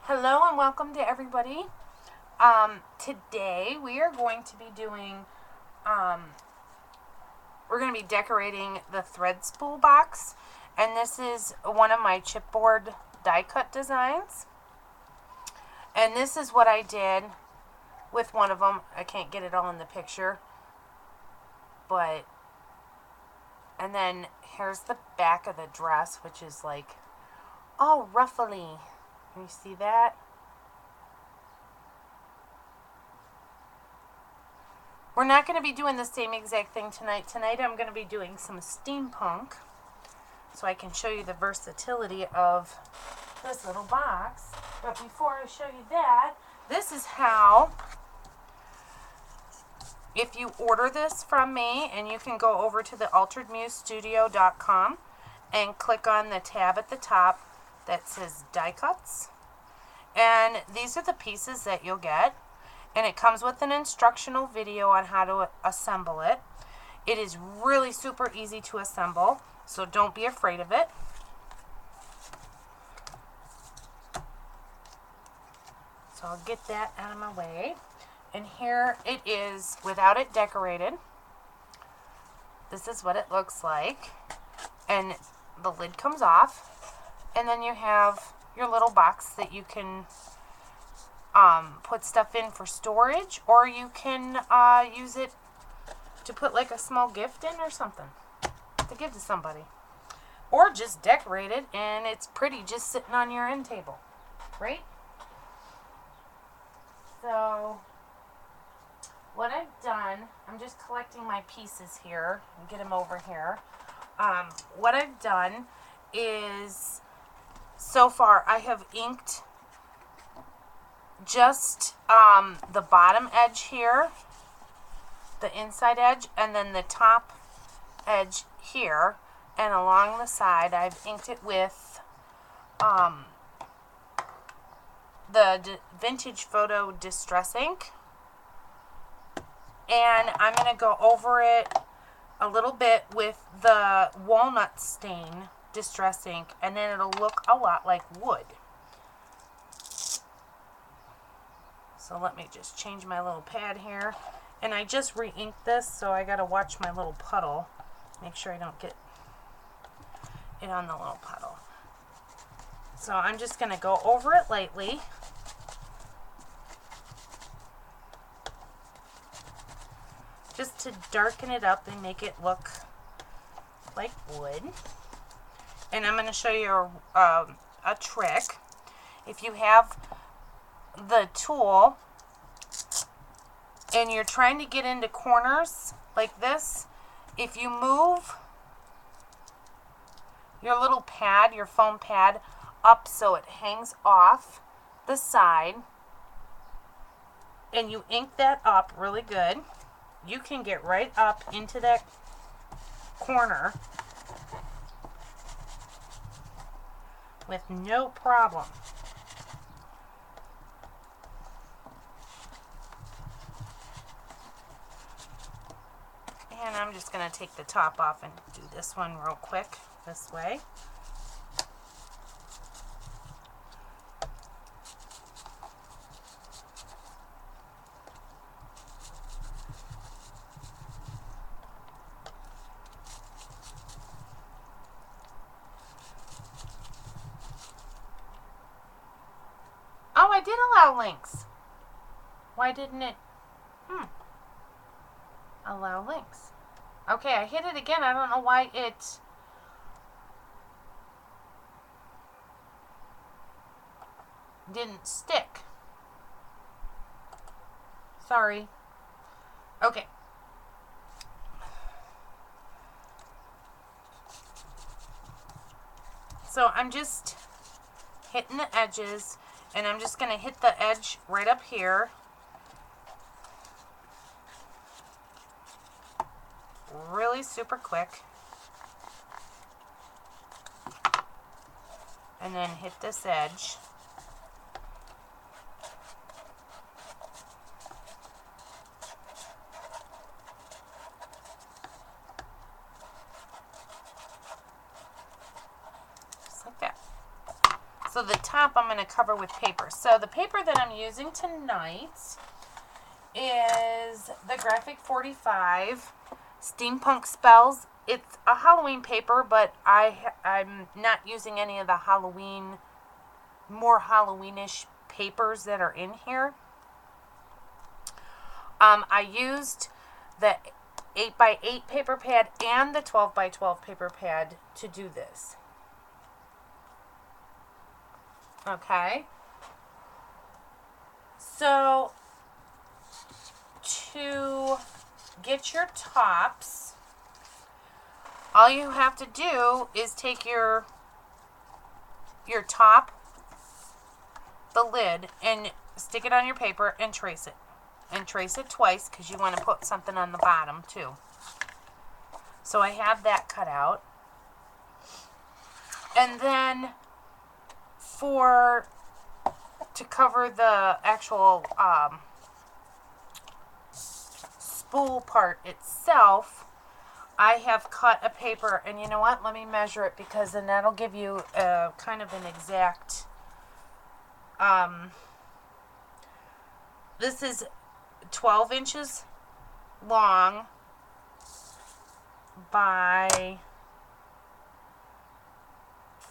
Hello and welcome to everybody. Today we are going to be doing, we're going to be decorating the thread spool box, and this is one of my chipboard die cut designs. And this is what I did with one of them. I can't get it all in the picture, but, and then here's the back of the dress, which is like all ruffly. Can you see that? We're not going to be doing the same exact thing tonight. Tonight I'm going to be doing some steampunk, so I can show you the versatility of this little box. But before I show you that, this is how, if you order this from me, and you can go over to the alteredmusestudio.com and click on the tab at the top that says die cuts, and these are the pieces that you'll get, and it comes with an instructional video on how to assemble it. It is really super easy to assemble, so don't be afraid of it. So I'll get that out of my way, and here it is without it decorated. This is what it looks like, and the lid comes off. And then you have your little box that you can put stuff in for storage, or you can use it to put like a small gift in or something to give to somebody. Or just decorate it and it's pretty just sitting on your end table, right? So what I've done, I'm just collecting my pieces here and get them over here. What I've done is, so far I have inked just the bottom edge here, the inside edge, and then the top edge here, and along the side I've inked it with the Vintage Photo Distress ink, and I'm going to go over it a little bit with the walnut stain distress ink, and then it'll look a lot like wood. So let me just change my little pad here, and I just re-inked this, so I gotta watch my little puddle, make sure I don't get it on the little puddle. So I'm just gonna go over it lightly, just to darken it up and make it look like wood. And I'm going to show you a trick. If you have the tool and you're trying to get into corners like this, if you move your little pad, your foam pad, up so it hangs off the side, and you ink that up really good, you can get right up into that corner with no problem. And I'm just going to take the top off and do this one real quick this way. Oh, I did allow links. Why didn't it? Allow links. Okay, I hit it again. I don't know why it didn't stick. Sorry. Okay. So I'm just hitting the edges, and I'm just going to hit the edge right up here. Really super quick. And then hit this edge. So the top I'm going to cover with paper. So the paper that I'm using tonight is the Graphic 45 Steampunk Spells. It's a Halloween paper, but I'm not using any of the more Halloweenish papers that are in here. I used the 8x8 paper pad and the 12x12 paper pad to do this. Okay. So, to get your tops, all you have to do is take your top, the lid, and stick it on your paper and trace it. And trace it twice because you want to put something on the bottom too. So I have that cut out. And then to cover the actual spool part itself, I have cut a paper, and you know what? Let me measure it, because then that'll give you kind of an exact. This is 12 inches long by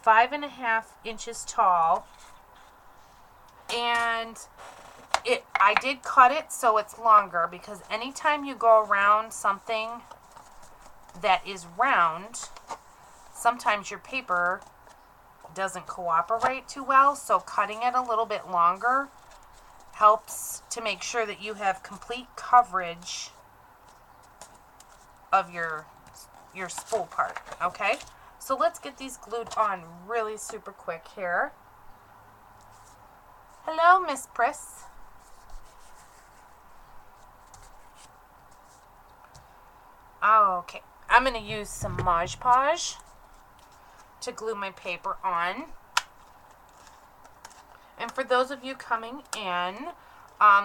5.5 inches tall, and I did cut it so it's longer, because anytime you go around something that is round, sometimes your paper doesn't cooperate too well, so cutting it a little bit longer helps to make sure that you have complete coverage of your spool part. Okay, so let's get these glued on really super quick here. Hello, Miss Priss. Okay, I'm going to use some Mod Podge to glue my paper on. And for those of you coming in,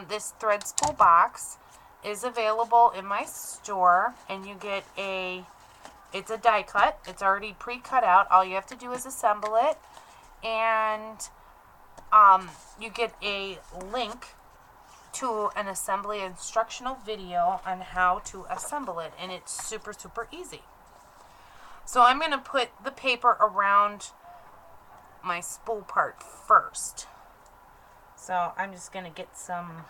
this thread spool box is available in my store, and you get it's a die cut. It's already pre-cut out. All you have to do is assemble it, and you get a link to an assembly instructional video on how to assemble it, and it's super, super easy. So I'm going to put the paper around my spool part first. So I'm just going to get some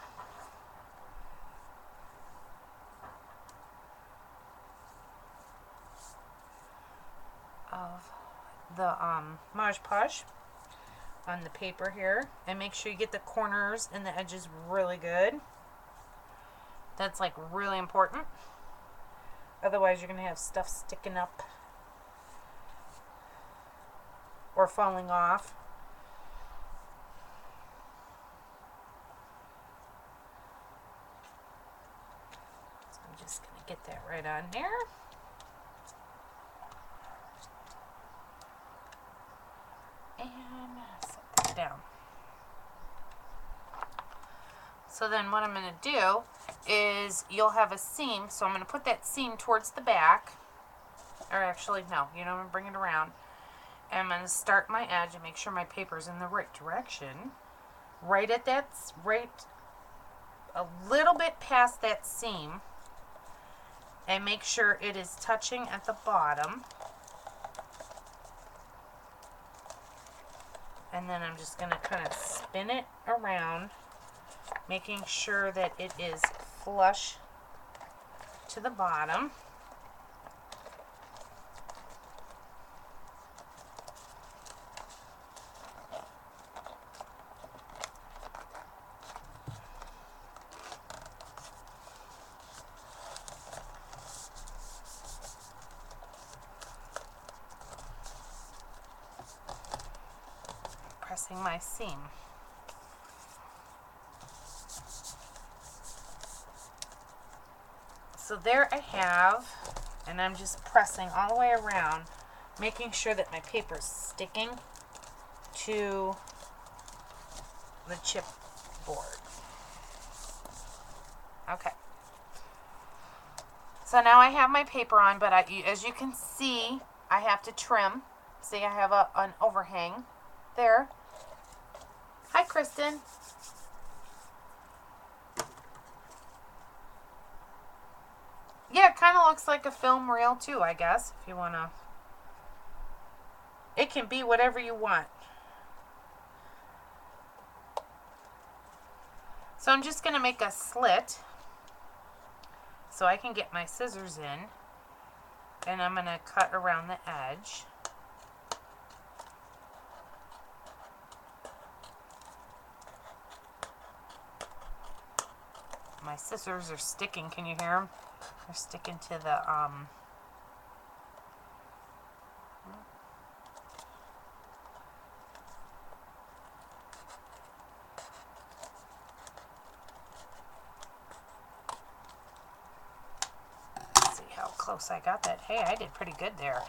of the Mod Podge on the paper here, and make sure you get the corners and the edges really good. That's like really important. Otherwise you're going to have stuff sticking up or falling off. So I'm just going to get that right on there. And set that down. So then what I'm going to do is, you'll have a seam, so I'm going to put that seam towards the back, or actually no, I'm going to bring it around, and I'm going to start my edge and make sure my paper's in the right direction, right a little bit past that seam, and make sure it is touching at the bottom. And then I'm just going to kind of spin it around, making sure that it is flush to the bottom. Pressing my seam. So there I have, and I'm just pressing all the way around, making sure that my paper is sticking to the chipboard. Okay. So now I have my paper on, but as you can see, I have to trim. See, I have an overhang there, Kristen. Yeah, it kind of looks like a film reel too, I guess, if you want to. It can be whatever you want. So I'm just going to make a slit so I can get my scissors in. And I'm going to cut around the edge. My scissors are sticking. Can you hear them? They're sticking to the let's see how close I got that. Hey, I did pretty good there.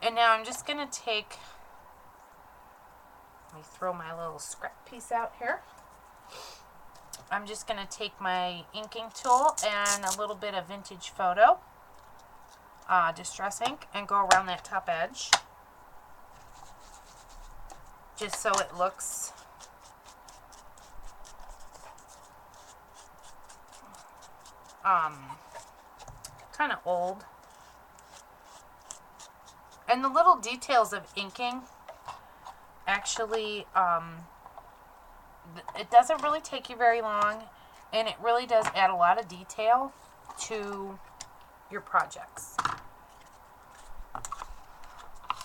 And now I'm just going to take, let me throw my little scrap piece out here. I'm just going to take my inking tool and a little bit of vintage photo, distress ink, and go around that top edge. Just so it looks kind of old. And the little details of inking actually, it doesn't really take you very long, and it really does add a lot of detail to your projects.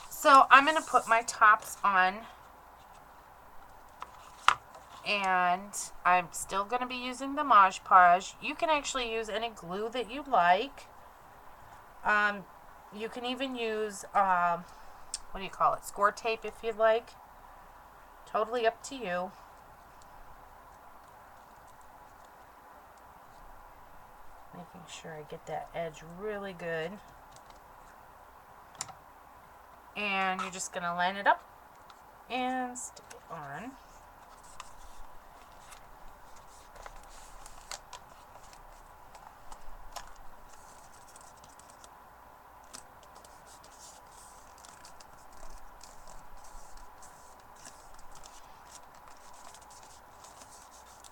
So I'm going to put my tops on, and I'm still going to be using the Mod Podge. You can actually use any glue that you like. You can even use, what do you call it, score tape if you'd like. Totally up to you. Making sure I get that edge really good. And you're just going to line it up and stick it on.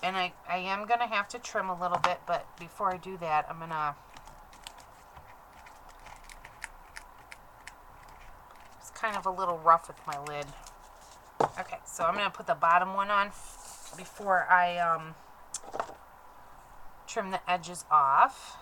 And I am going to have to trim a little bit, but before I do that, I'm going to, it's kind of a little rough with my lid. Okay, so I'm going to put the bottom one on before I trim the edges off.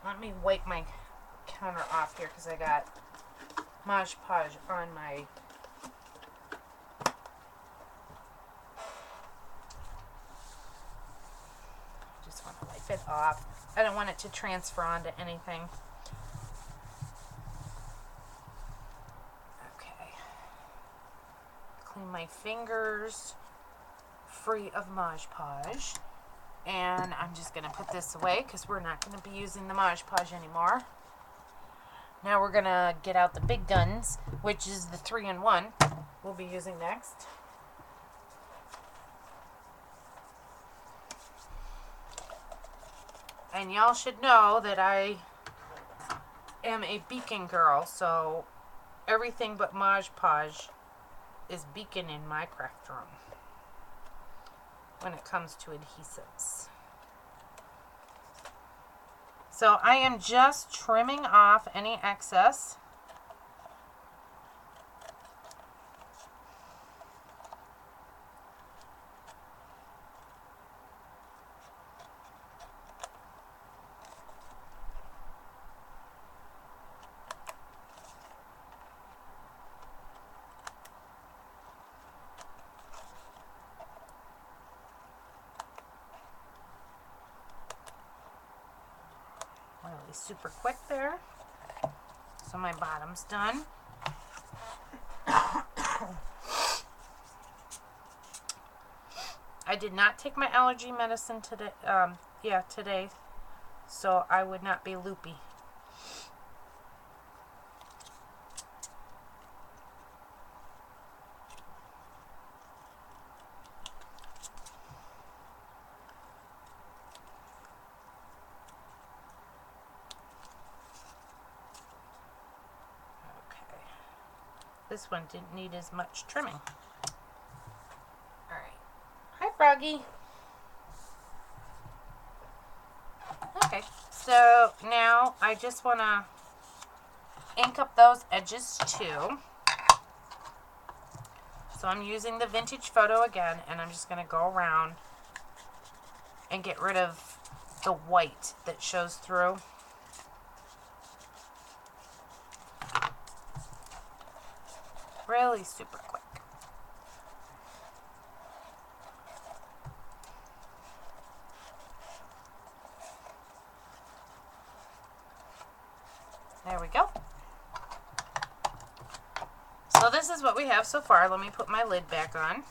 Let me wipe my counter off here because I got Mod Podge on my just want to wipe it off. I don't want it to transfer onto anything. Okay. Clean my fingers free of Mod Podge. And I'm just going to put this away because we're not going to be using the Mod Podge anymore. Now we're going to get out the big guns, which is the 3-in-1 we'll be using next. And y'all should know that I am a beacon girl, so everything but Mod Podge is beacon in my craft room when it comes to adhesives. So I am just trimming off any excess. Really super quick there. So my bottom's done. I did not take my allergy medicine today. Today, so I would not be loopy. This one didn't need as much trimming. Alright. Hi, Froggy. Okay, so now I just want to ink up those edges too. So I'm using the vintage photo again, and I'm just going to go around and get rid of the white that shows through. Really super quick. There we go. So this is what we have so far. Let me put my lid back on.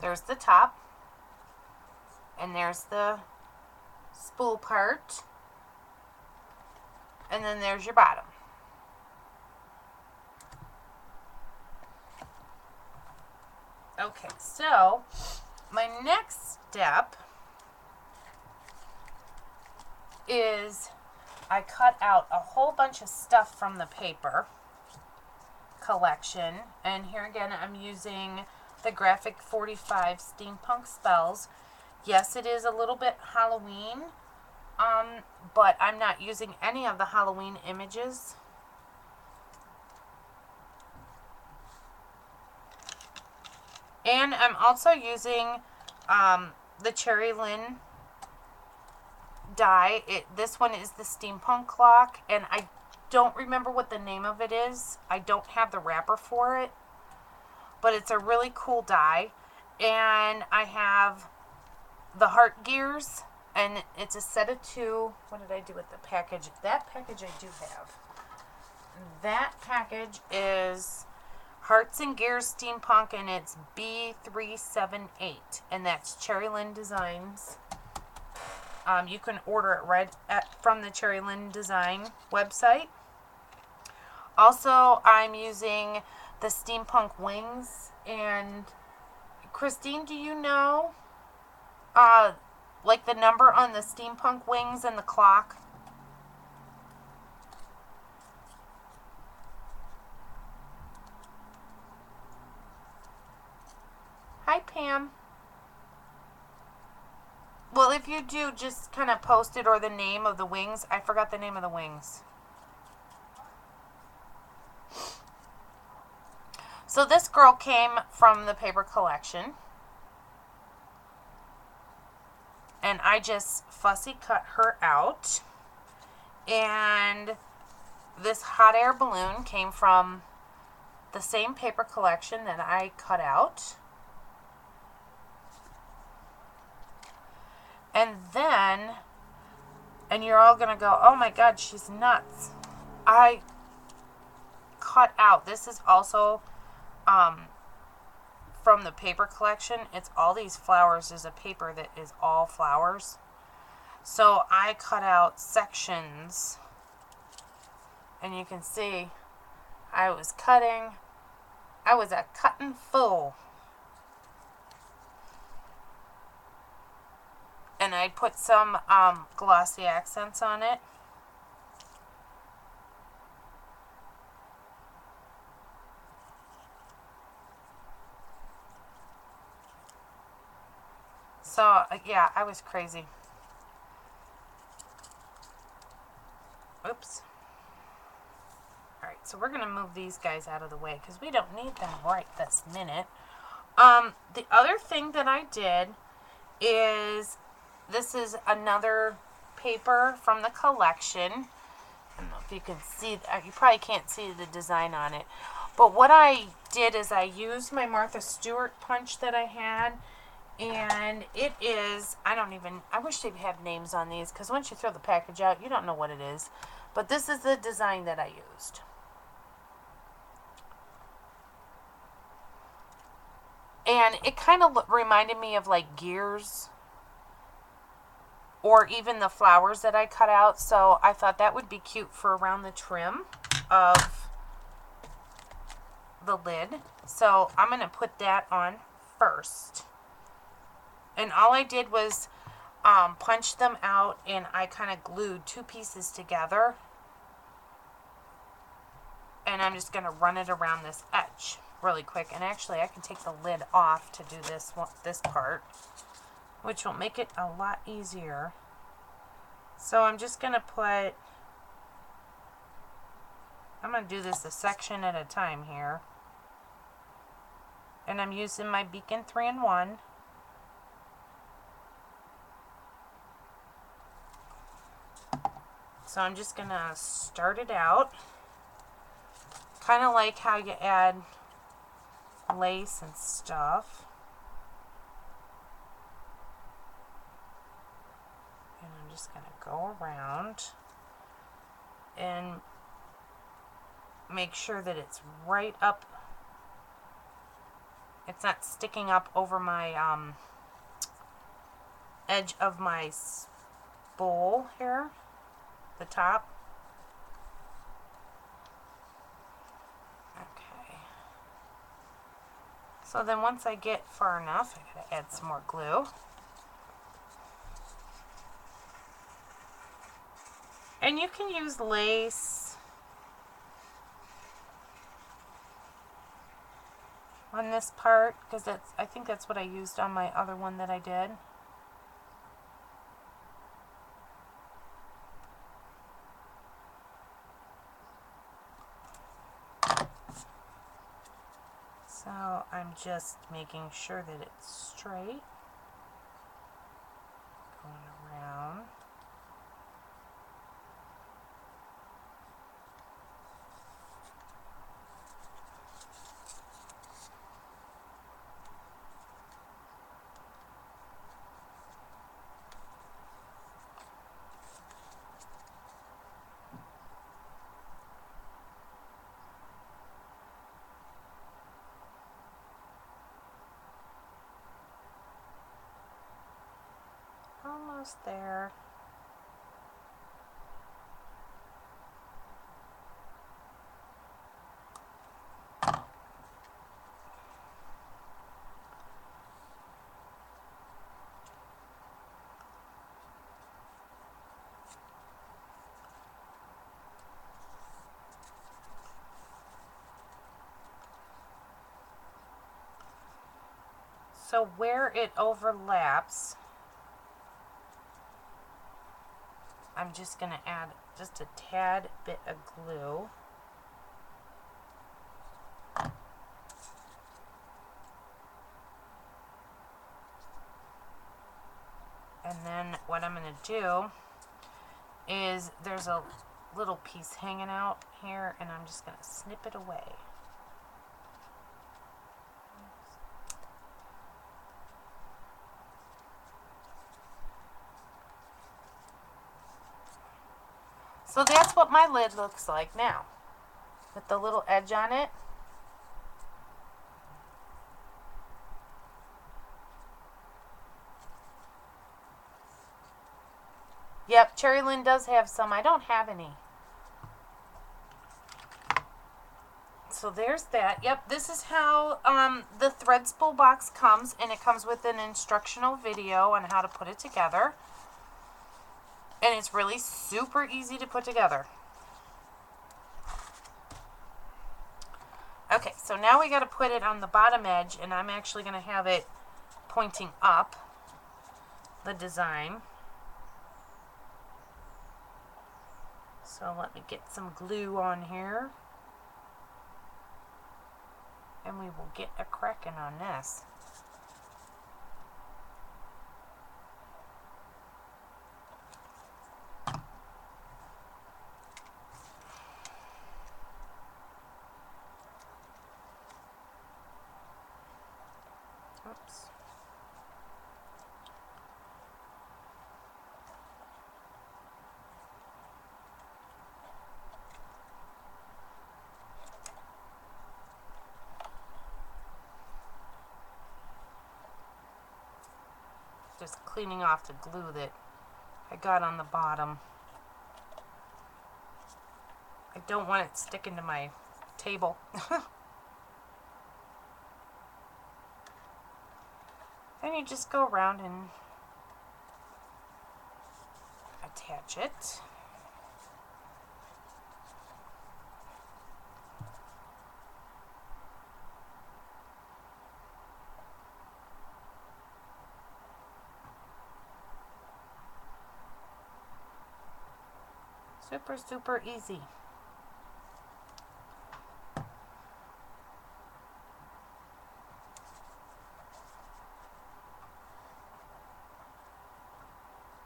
There's the top. And there's the spool part. And then there's your bottom. Okay, so my next step is I cut out a whole bunch of stuff from the paper collection, and here again I'm using the Graphic 45 Steampunk Spells. Yes, it is a little bit Halloween, but I'm not using any of the Halloween images. And I'm also using the Cherry Lynn die. This one is the Steampunk clock, and I don't remember what the name of it is. I don't have the wrapper for it, but it's a really cool die. And I have the heart gears, and it's a set of 2. What did I do with the package? That package I do have. That package is Hearts and Gears Steampunk, and it's B378, and that's Cherry Lynn Designs. You can order it right from the Cherry Lynn Design website. Also, I'm using the Steampunk wings, and Christine, do you know like the number on the Steampunk wings and the clock? Hi, Pam. Well, if you do, just kind of post it, or the name of the wings. I forgot the name of the wings. So this girl came from the paper collection, and I just fussy cut her out. And this hot air balloon came from the same paper collection that I cut out. And then, and you're all going to go, oh my God, she's nuts. I cut out, this is also from the paper collection. It's all these flowers. There's a paper that is all flowers. So I cut out sections, and you can see I was cutting. I was a cutting fool. And I put some glossy accents on it. So, yeah, I was crazy. Oops. Alright, so we're going to move these guys out of the way because we don't need them right this minute. The other thing that I did is, this is another paper from the collection. I don't know if you can see, you probably can't see the design on it. But what I did is I used my Martha Stewart punch that I had. And it is, I wish they'd have names on these, because once you throw the package out, you don't know what it is. But this is the design that I used. And it kind of reminded me of like gears or even the flowers that I cut out. So I thought that would be cute for around the trim of the lid. So I'm going to put that on first. And all I did was punch them out, and I kind of glued two pieces together. And I'm just going to run it around this edge really quick. And actually I can take the lid off to do this part, which will make it a lot easier. So I'm just going to I'm going to do this a section at a time here. And I'm using my Beacon 3-in-1. So I'm just going to start it out. Kind of like how you add lace and stuff. And I'm just going to go around and make sure that it's right up. It's not sticking up over my edge of my spool here, the top. Okay. So then once I get far enough, I gotta add some more glue. And you can use lace on this part, because I think that's what I used on my other one that I did. So I'm just making sure that it's straight. Going around. Almost there. So where it overlaps, I'm just going to add just a tad bit of glue. And then what I'm going to do is there's a little piece hanging out here, and I'm just going to snip it away. So that's what my lid looks like now, with the little edge on it. Yep, Cherry Lynn does have some. I don't have any. So there's that. Yep, this is how the thread spool box comes, and it comes with an instructional video on how to put it together. And it's really super easy to put together. Okay, so now we got to put it on the bottom edge, and I'm actually going to have it pointing up, the design. So let me get some glue on here, and we will get a cracking on this. Oops. Just cleaning off the glue that I got on the bottom. I don't want it sticking to my table. Then you just go around and attach it. Super, super easy.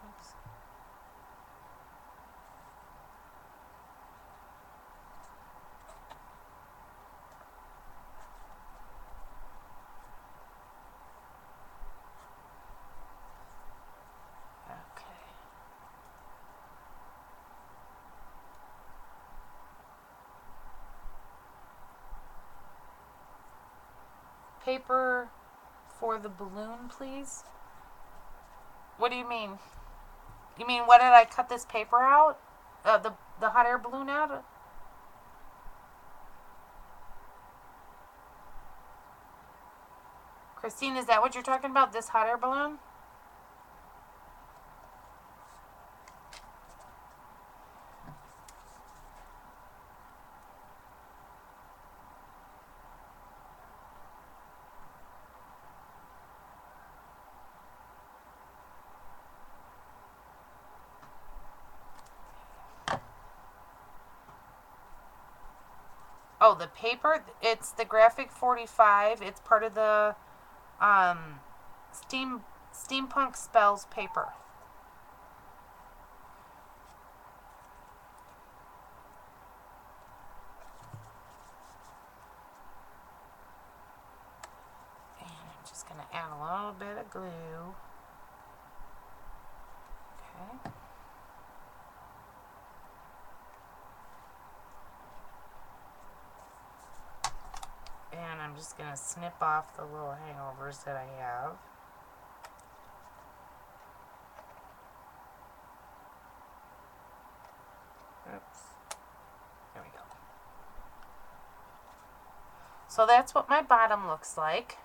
Oops. Okay. Paper for the balloon, please. What do you mean? You mean what did I cut this paper out? The hot air balloon out? Christine, is that what you're talking about? This hot air balloon? Oh, the paper, it's the Graphic 45. It's part of the Steampunk Spells paper. And I'm just going to add a little bit of glue. Okay. And I'm just going to snip off the little hangovers that I have. Oops. There we go. So that's what my bottom looks like.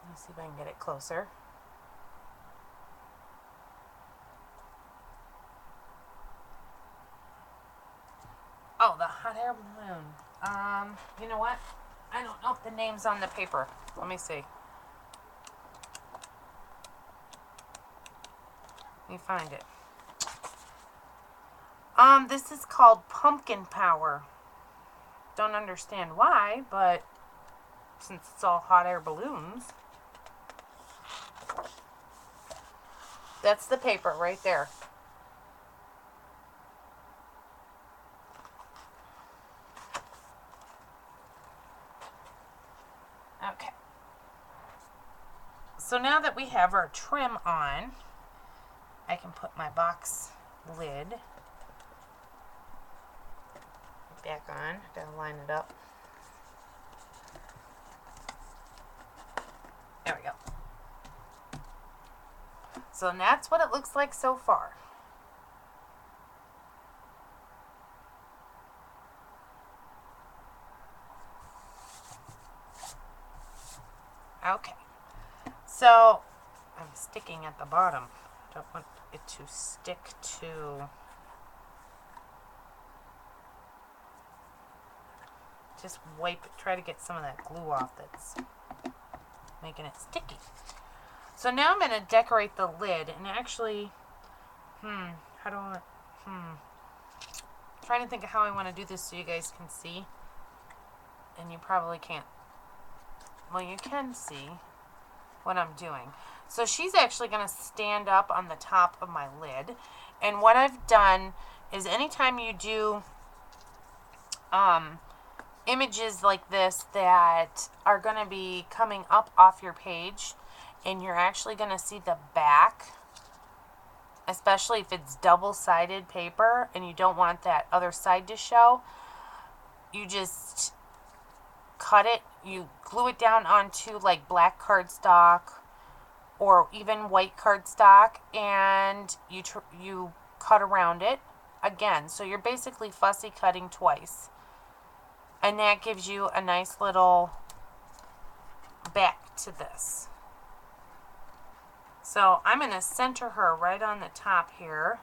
Let me see if I can get it closer. Oh, the hot air balloon. You know what? I don't know if the name's on the paper. Let me see. Let me find it. This is called Pumpkin Power. Don't understand why, but since it's all hot air balloons. That's the paper right there. Okay. So now that we have our trim on, I can put my box lid back on. Gotta line it up. There we go. So that's what it looks like so far. Okay. So I'm sticking at the bottom. I don't want it to stick to... Just wipe it, try to get some of that glue off that's making it sticky. So now I'm going to decorate the lid, and actually, how do I, trying to think of how I want to do this so you guys can see, and you probably can't, well, you can see what I'm doing. So she's actually going to stand up on the top of my lid, and what I've done is anytime you do, images like this that are going to be coming up off your page and you're actually going to see the back, especially if it's double-sided paper and you don't want that other side to show, you just cut it, you glue it down onto like black cardstock or even white cardstock, and you cut around it again. So you're basically fussy cutting twice. And that gives you a nice little back to this. So I'm going to center her right on the top here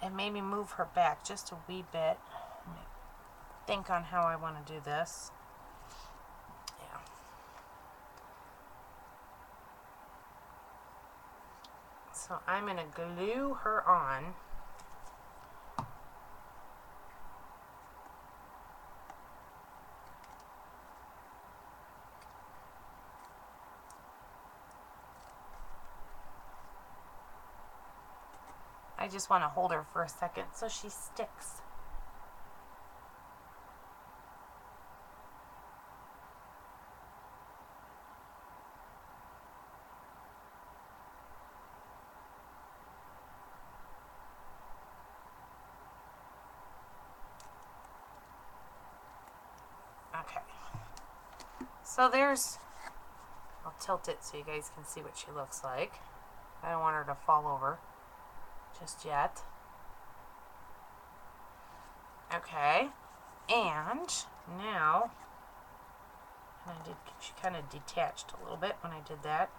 and maybe move her back just a wee bit. Let me think on how I want to do this. Yeah. So I'm going to glue her on. I just want to hold her for a second so she sticks. Okay. So I'll tilt it so you guys can see what she looks like. I don't want her to fall over just yet. Okay, and now, she kind of detached a little bit when I did that.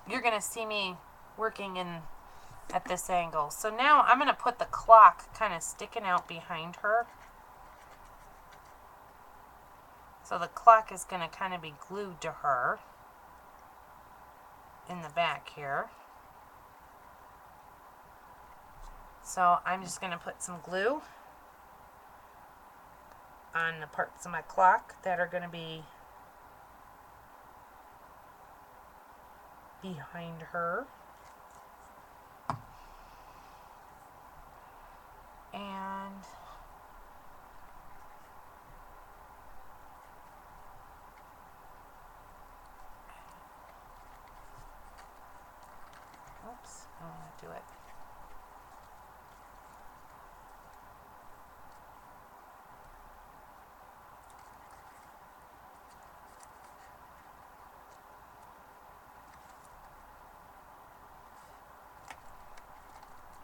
You're going to see me working at this angle. So now I'm going to put the clock kind of sticking out behind her. So the clock is going to kind of be glued to her in the back here. So I'm just going to put some glue on the parts of my clock that are going to be behind her. And oops, I don't want to do it.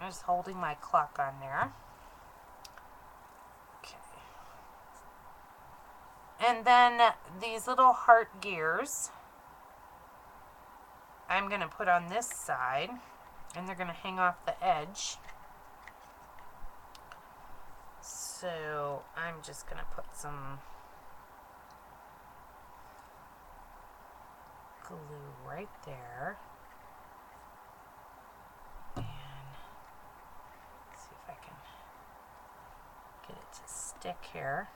I'm just holding my clock on there. Okay. And then these little heart gears, I'm going to put on this side, and they're going to hang off the edge. So I'm just going to put some glue right there. And see if I can get it to stick here.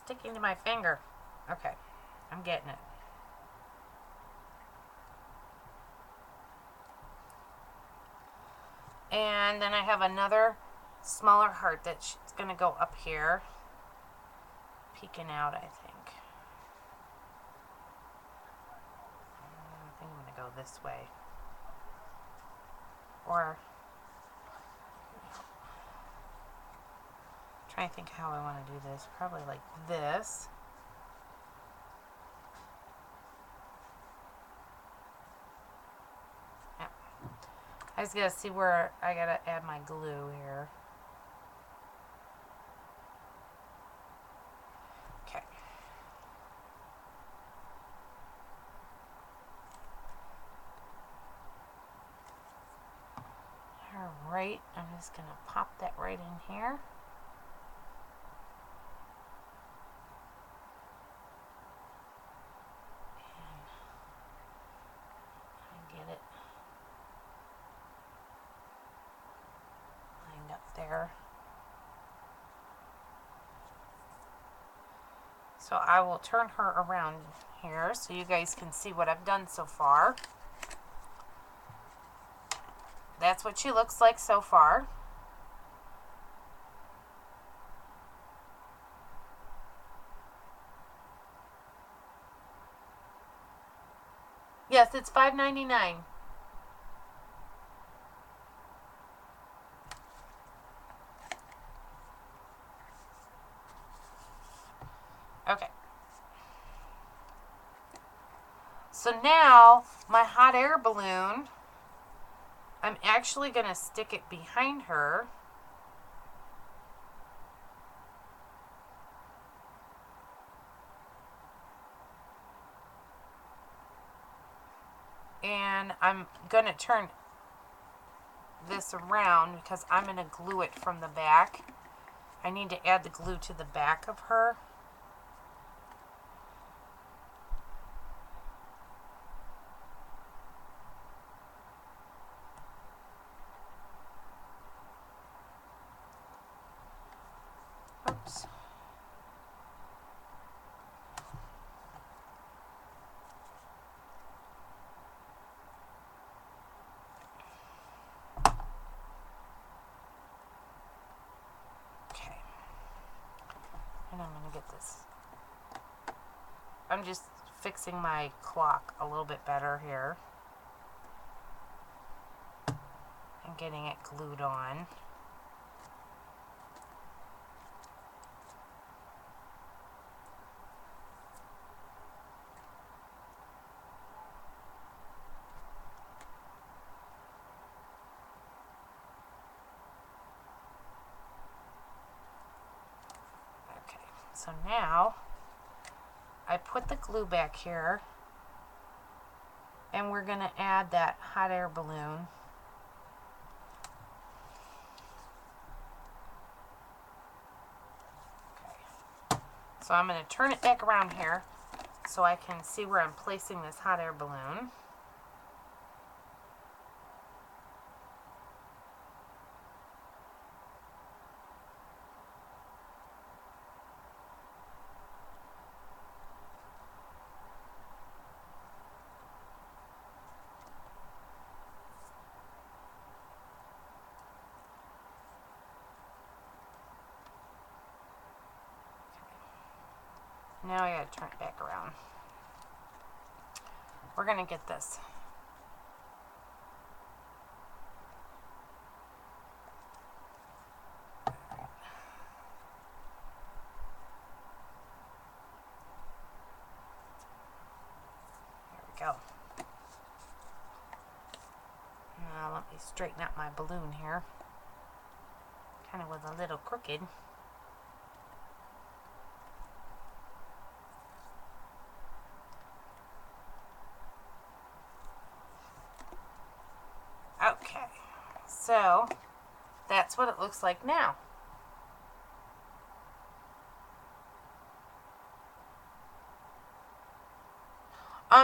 Sticking to my finger. Okay, I'm getting it. And then I have another smaller heart that's going to go up here, peeking out, I think. I think I'm going to go this way. Or, trying to think how I want to do this. Probably like this. Yeah. I just got to see where I got to add my glue here. Okay. Alright, I'm just going to pop that right in here. There. So I will turn her around here so you guys can see what I've done so far. That's what she looks like so far. Yes, it's $5.99. Okay. So now my hot air balloon, I'm actually going to stick it behind her. And I'm going to turn this around because I'm going to glue it from the back. I need to add the glue to the back of her. Oops. Okay. And I'm going to get this. I'm just fixing my clock a little bit better here. And getting it glued on. So now I put the glue back here and we're going to add that hot air balloon. Okay. So I'm going to turn it back around here so I can see where I'm placing this hot air balloon. Now I gotta turn it back around. We're gonna get this. There we go. Now let me straighten out my balloon here. Kind of was a little crooked. Okay, so that's what it looks like now.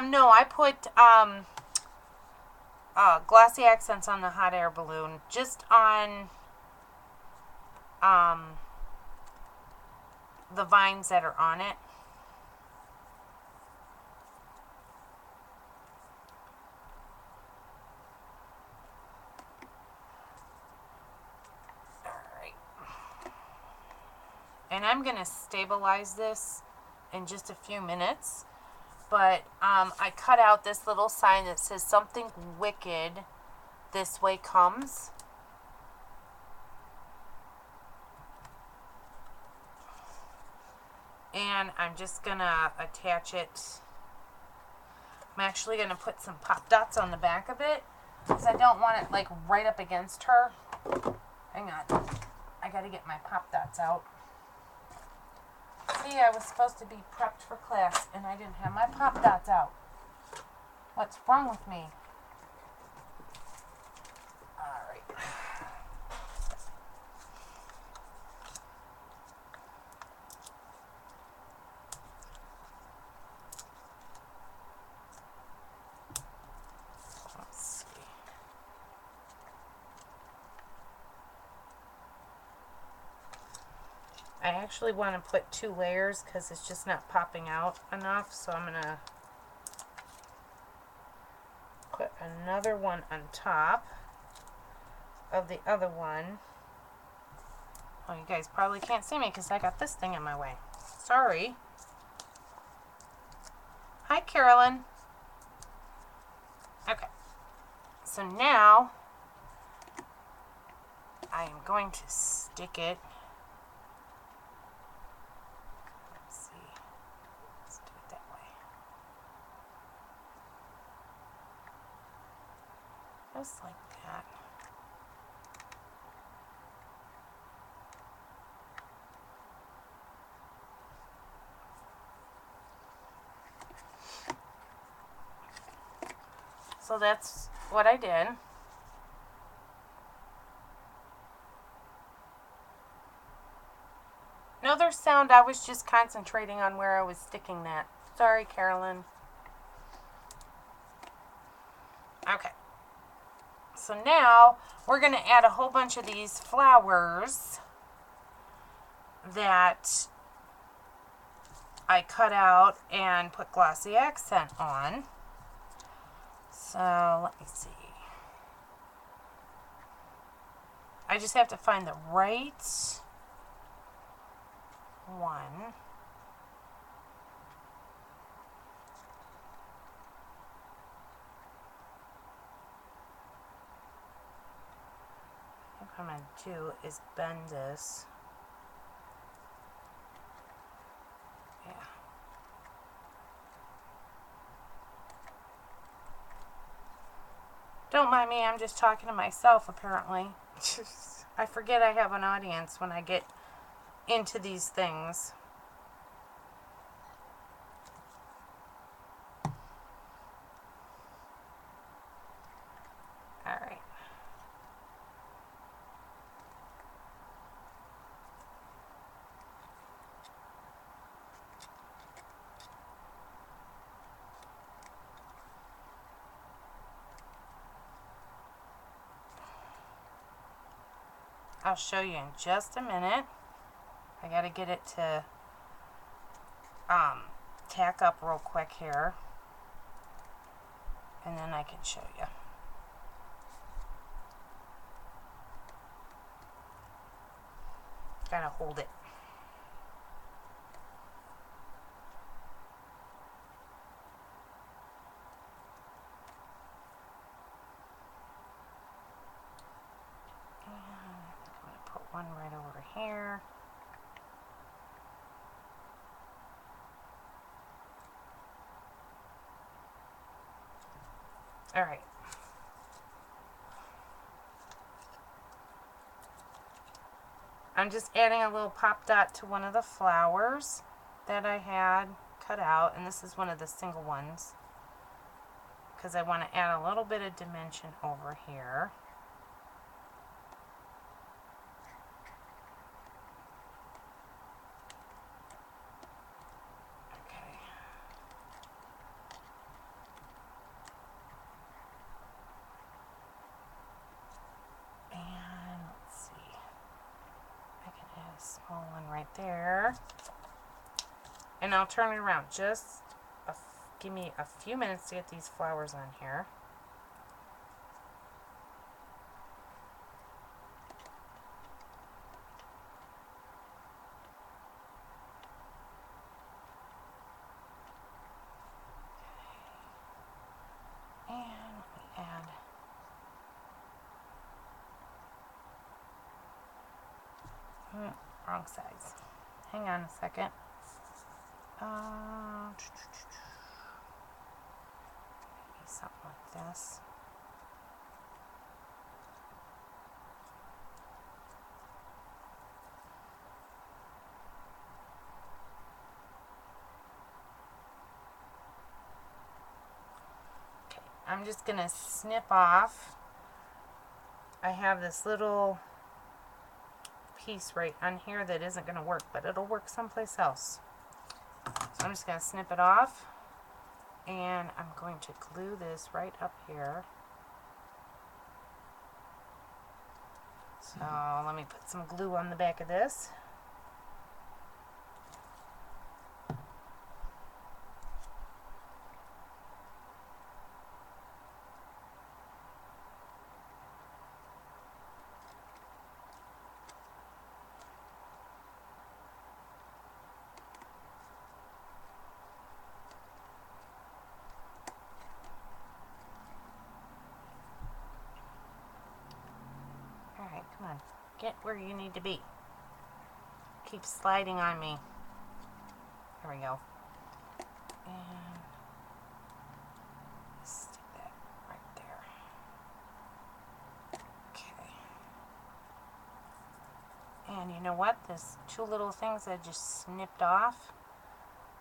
No, I put glossy accents on the hot air balloon, just on the vines that are on it. Alright. And I'm going to stabilize this in just a few minutes. But I cut out this little sign that says something wicked this way comes. And I'm just going to attach it. I'm actually going to put some pop dots on the back of it because I don't want it like right up against her. Hang on. I got to get my pop dots out. See, I was supposed to be prepped for class and I didn't have my pop dots out. What's wrong with me? Alright. Let's see. I actually want to put 2 layers because it's just not popping out enough, so I'm going to put another one on top of the other one. Oh, you guys probably can't see me because I got this thing in my way. Sorry. Hi, Carolyn. So now I am going to stick it. Let's see. Let's do it that way. Just like that. So that's what I did. No other sound, I was just concentrating on where I was sticking that. Sorry, Carolyn. Okay. So now we're going to add a whole bunch of these flowers that I cut out and put glossy accent on. So let me see. I just have to find the right one. What I'm going to do is bend this. Yeah. Don't mind me, I'm just talking to myself apparently. I forget I have an audience when I get into these things. Alright. I'll show you in just a minute. I gotta get it to tack up real quick here, and then I can show you. Gotta hold it. And I'm gonna put one right over here. All right. I'm just adding a little pop dot to one of the flowers that I had cut out, and this is one of the single ones because I want to add a little bit of dimension over here. Small one right there, and I'll turn it around. Just give me a few minutes to get these flowers on here. And let me add. Wrong size. Hang on a second. Maybe something like this. Okay, I'm just gonna snip off. I have this little piece right on here that isn't going to work, but it'll work someplace else. So I'm just going to snip it off, and I'm going to glue this right up here. So let me put some glue on the back of this. Get where you need to be. Keep sliding on me. There we go. And stick that right there. Okay. And you know what? There's two little things I just snipped off.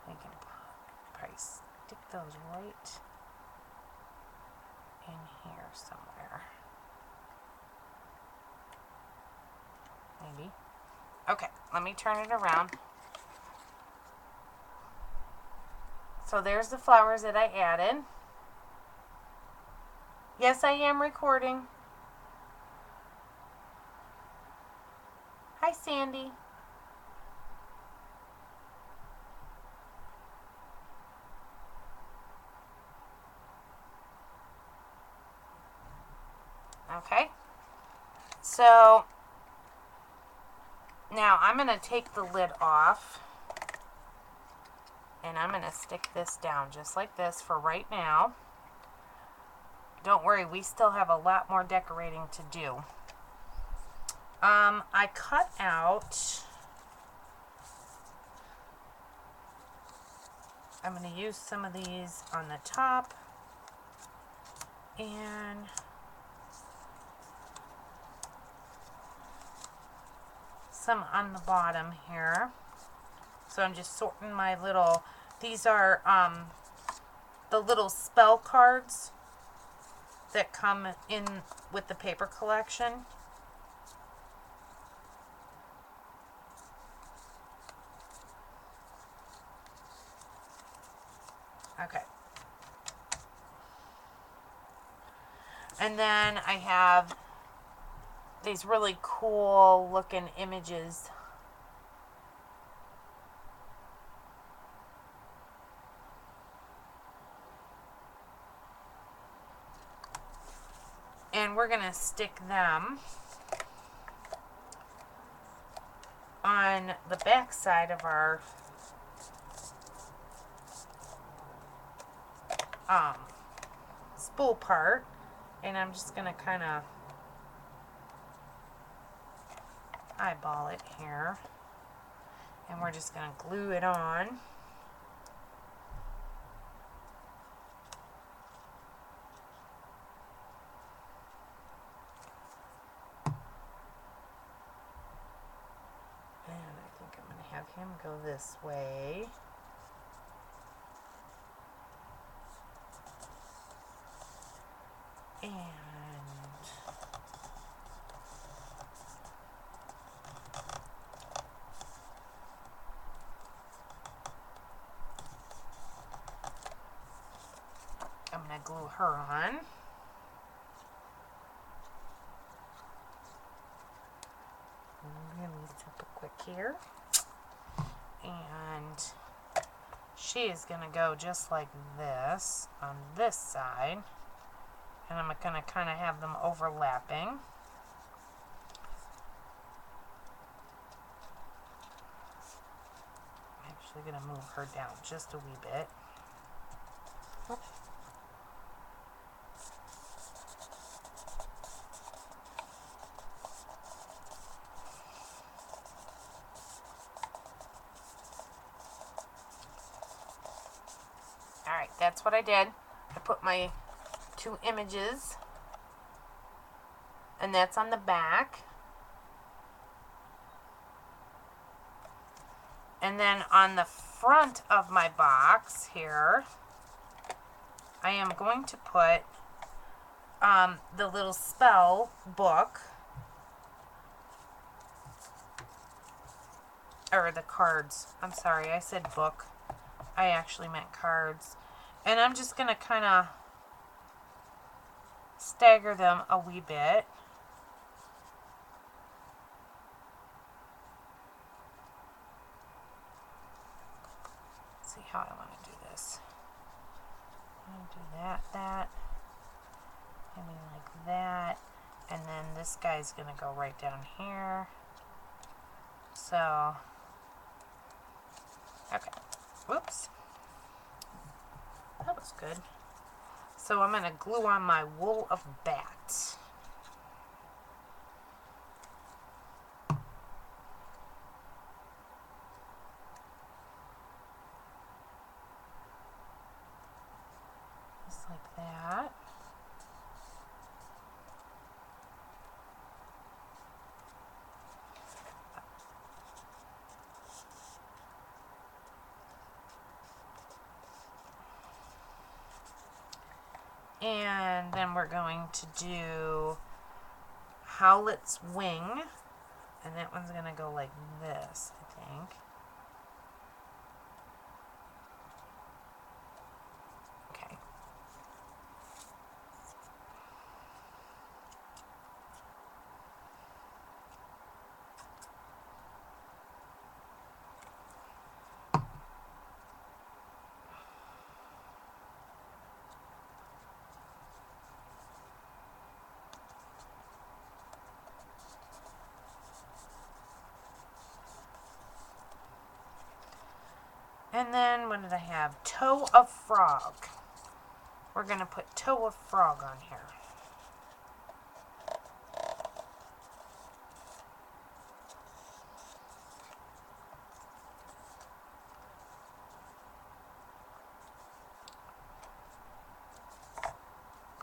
I can probably stick those right in here somewhere. Maybe. Okay, let me turn it around. So there's the flowers that I added. Yes, I am recording. Hi, Sandy. Okay. So now I'm going to take the lid off. And I'm going to stick this down just like this for right now. Don't worry, we still have a lot more decorating to do. I cut out, I'm going to use some of these on the top and some on the bottom here. So I'm just sorting my little, these are the little spell cards that come in with the paper collection. Okay. And then I have these really cool looking images. And we're going to stick them on the back side of our spool part. And I'm just going to kind of eyeball it here. And we're just going to glue it on. Have him go this way. And I'm going to glue her on. Really super quick here. And she is going to go just like this on this side. And I'm going to kind of have them overlapping. I'm actually going to move her down just a wee bit. Oops. Alright, that's what I did. I put my two images, and that's on the back. And then on the front of my box here, I am going to put the little spell book, or the cards. I'm sorry, I said book. I actually meant cards. And I'm just going to kind of stagger them a wee bit. Let's see how I want to do this. I'm going to do that, maybe like that. And then this guy's going to go right down here. So, okay. Whoops. That was good. So I'm going to glue on my wool of bat. like that. And then we're going to do Howlet's Wing. And that one's going to go like this, I think. Okay. And then what did I have? Toe of Frog. We're going to put Toe of Frog on here.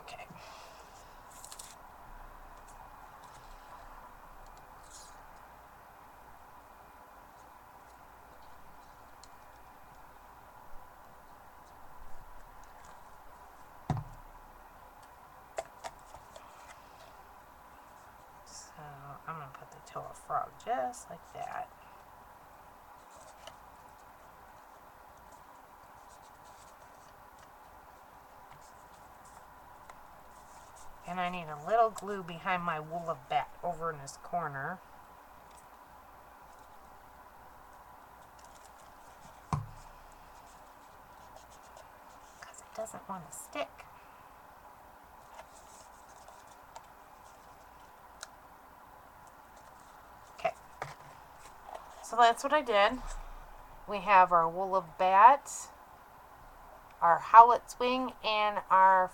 Okay. So I'm going to put the Toe of Frog just like that. And I need a little glue behind my wool of bat over in this corner. Because it doesn't want to stick. Okay. So that's what I did. We have our wool of bat, our Howlet's Wing, and our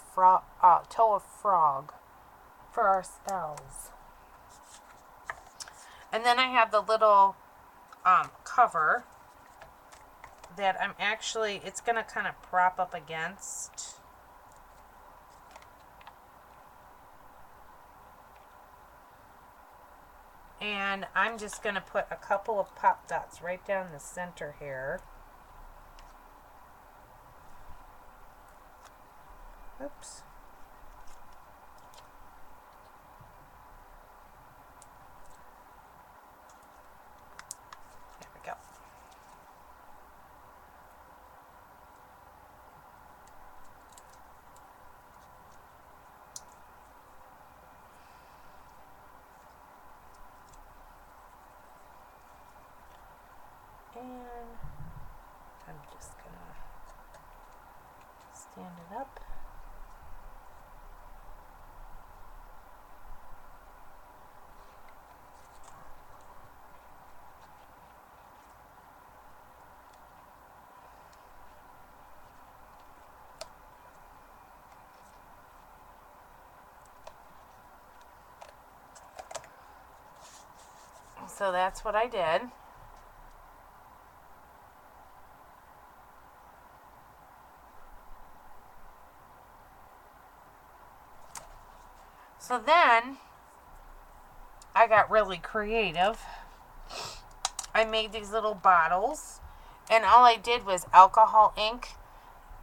Toe of Frog for our spells. And then I have the little cover that I'm actually, it's going to kind of prop up against. And I'm just going to put a couple of pop dots right down the center here. Oops. There we go. And I'm just going to stand it up. So that's what I did. So then I got really creative. I made these little bottles, and all I did was alcohol ink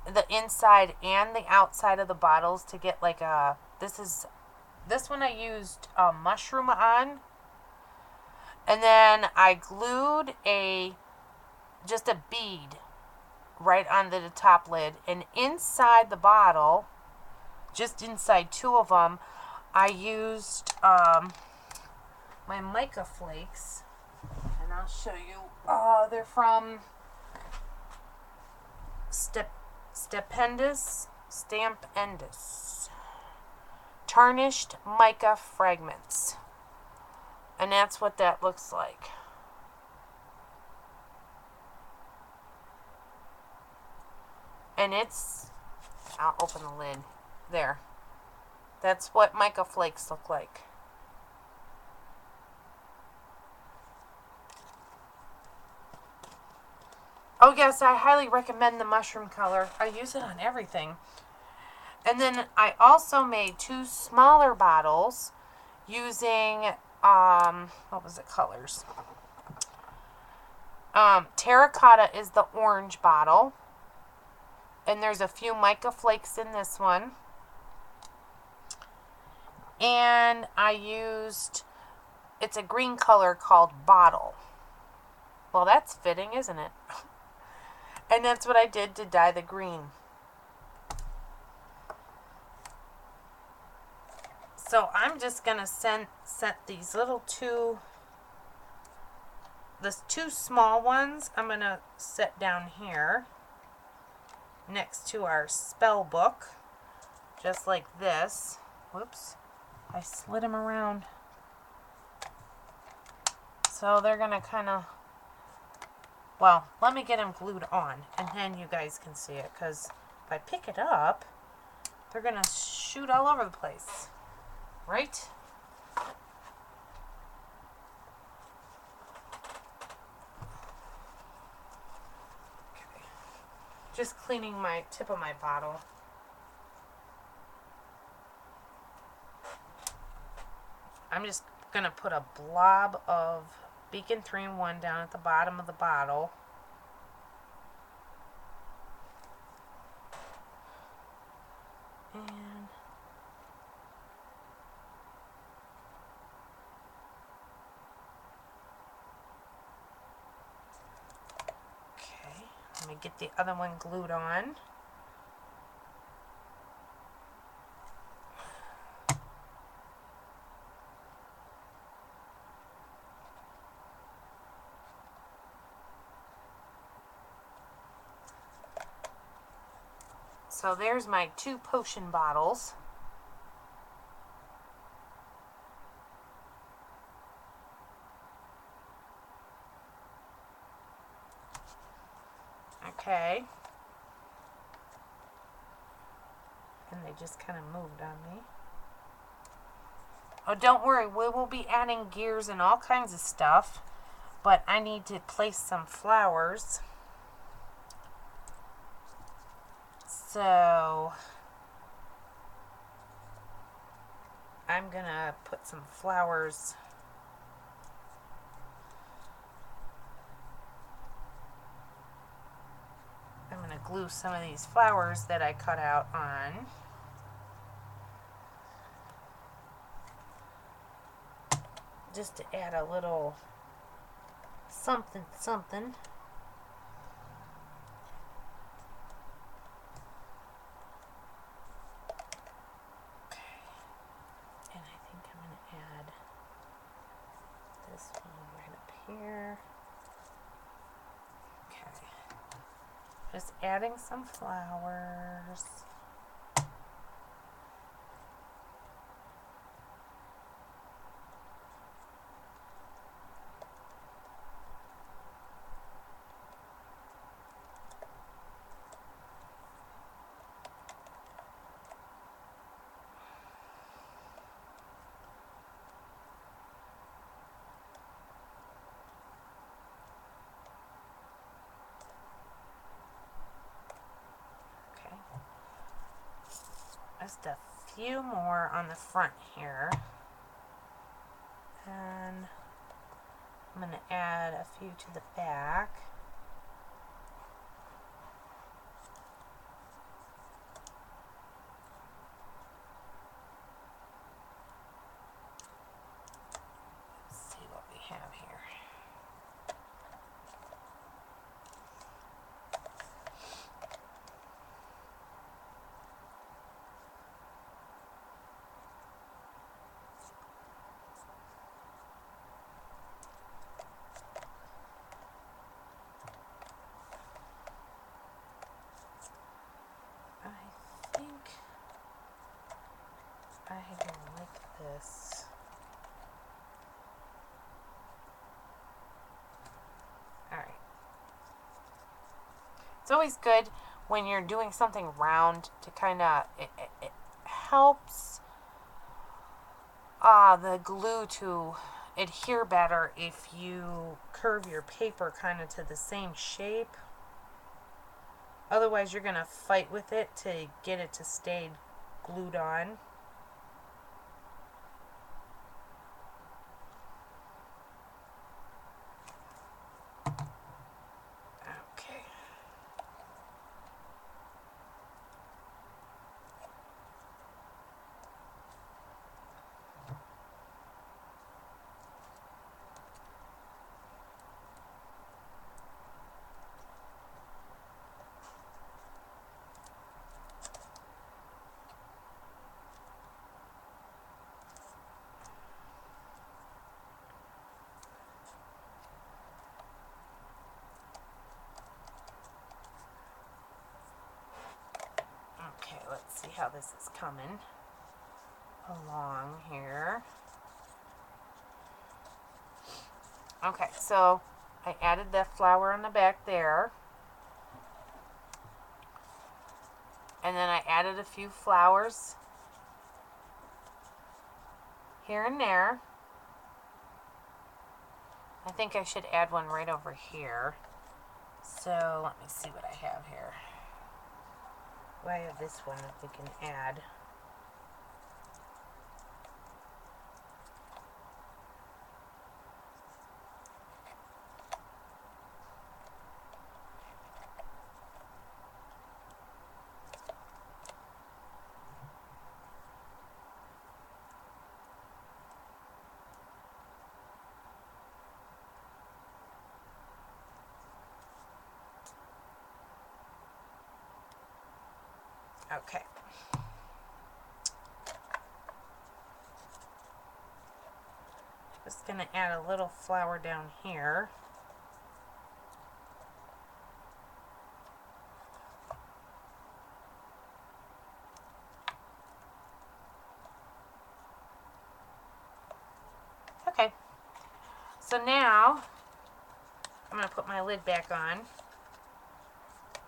the inside and the outside of the bottles to get like a, this one I used a mushroom on. And then I glued just a bead right onto the top lid. And inside the bottle, just inside two of them, I used my mica flakes. And I'll show you. They're from Stupendous. Tarnished mica fragments. And that's what that looks like. And I'll open the lid. There. That's what mica flakes look like. Oh yes, I highly recommend the mushroom color. I use it on everything. And then I also made 2 smaller bottles using, what was it, colors? Terracotta is the orange bottle. And there's a few mica flakes in this one. And I used, it's a green color called Bottle. Well, that's fitting, isn't it? And that's what I did to dye the green. So I'm just going to set these little the 2 small ones, I'm going to set down here next to our spell book, just like this. Whoops, I slid them around. So they're going to kind of, well, let me get them glued on, and then you guys can see it, because if I pick it up, they're going to shoot all over the place, right? Okay. Just cleaning my tip of my bottle. I'm just going to put a blob of Beacon 3-in-1 down at the bottom of the bottle. And okay, let me get the other one glued on. So there's my 2 potion bottles. Okay. And they just kind of moved on me. Oh, don't worry, we will be adding gears and all kinds of stuff, but I need to place some flowers. So I'm gonna put some flowers I'm gonna glue some of these flowers that I cut out on. Just to add a little something something. Here. Okay. Just adding some flowers. Just a few more on the front here, and I'm going to add a few to the back. Let's see what we have here. I like this. Alright. It's always good when you're doing something round to kind of, it helps the glue to adhere better if you curve your paper kind of to the same shape. Otherwise, you're going to fight with it to get it to stay glued on. Okay. Okay, let's see how this is coming along here. Okay, so I added that flower on the back there. And then I added a few flowers here and there. I think I should add one right over here. So let me see what I have here. Well, I have this one that we can add. Okay. Just going to add a little flower down here. Okay. So now I'm going to put my lid back on.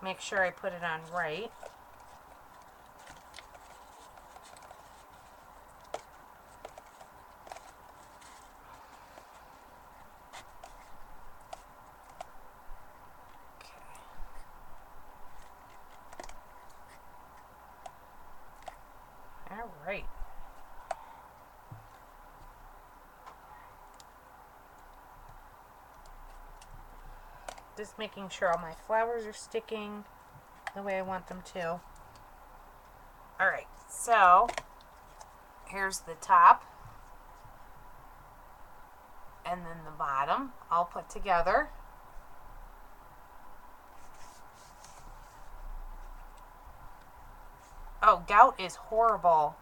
Make sure I put it on right. All right. Just making sure all my flowers are sticking the way I want them to. All right, so here's the top and then the bottom all put together. Oh, gout is horrible.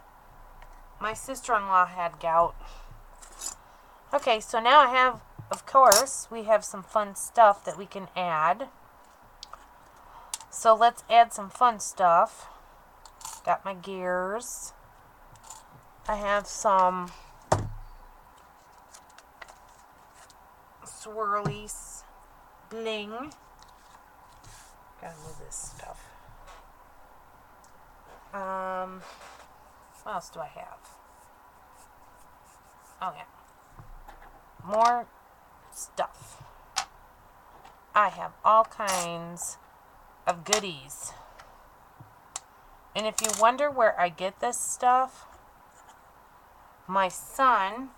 My sister-in-law had gout. Okay, so now I have, of course, we have some fun stuff that we can add. So let's add some fun stuff. Got my gears. I have some swirlies, bling. Gotta move this stuff. What else do I have? Oh yeah. More stuff. I have all kinds of goodies. And if you wonder where I get this stuff, my son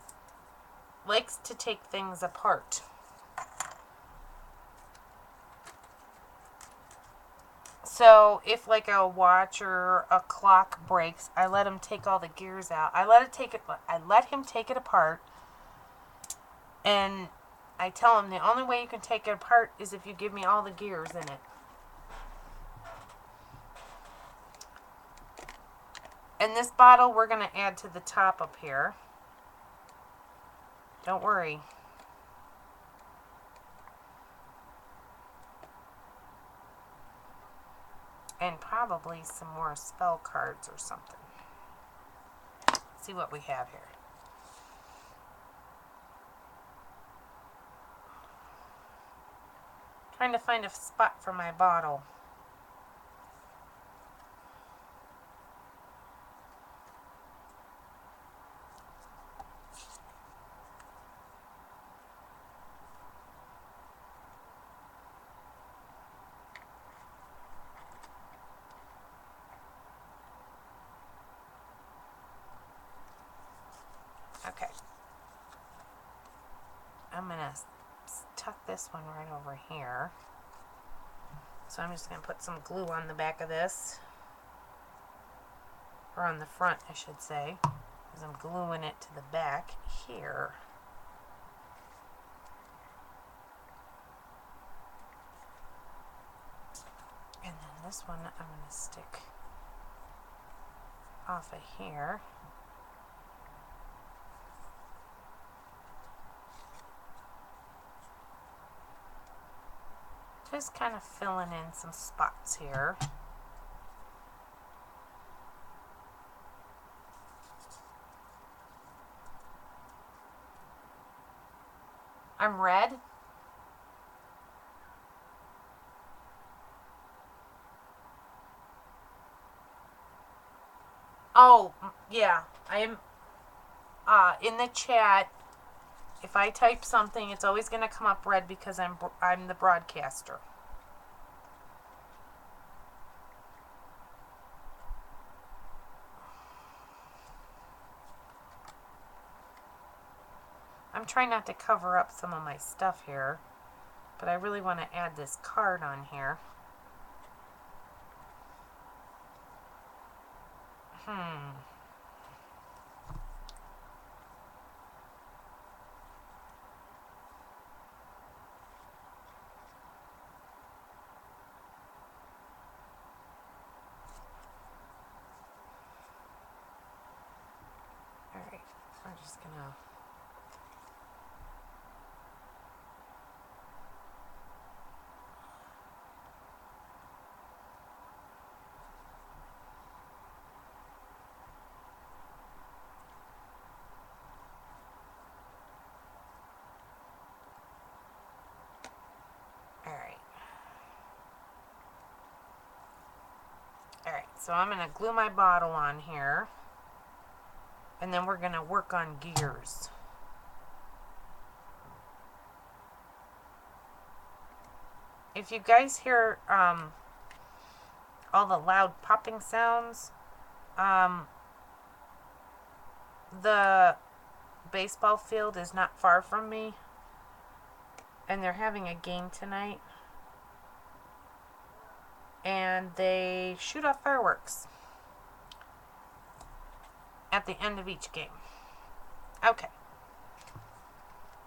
likes to take things apart. So if like a watch or a clock breaks, I let him take all the gears out. I let him take it apart, and I tell him the only way you can take it apart is if you give me all the gears in it. And this bottle we're going to add to the top up here. Don't worry. And probably some more spell cards or something. Let's see what we have here. Trying to find a spot for my bottle. to tuck this one right over here. So I'm just going to put some glue on the back of this. Or on the front, I should say. Because I'm gluing it to the back here. And then this one I'm going to stick off of here. Just kind of filling in some spots here. I'm red. Oh, yeah, I am in the chat. If I type something, it's always going to come up red because I'm the broadcaster. I'm trying not to cover up some of my stuff here, but I really want to add this card on here. Alright, we're just gonna... Alright, so I'm going to glue my bottle on here, and then we're going to work on gears. If you guys hear all the loud popping sounds, the baseball field is not far from me, and they're having a game tonight. And they shoot off fireworks at the end of each game. Okay.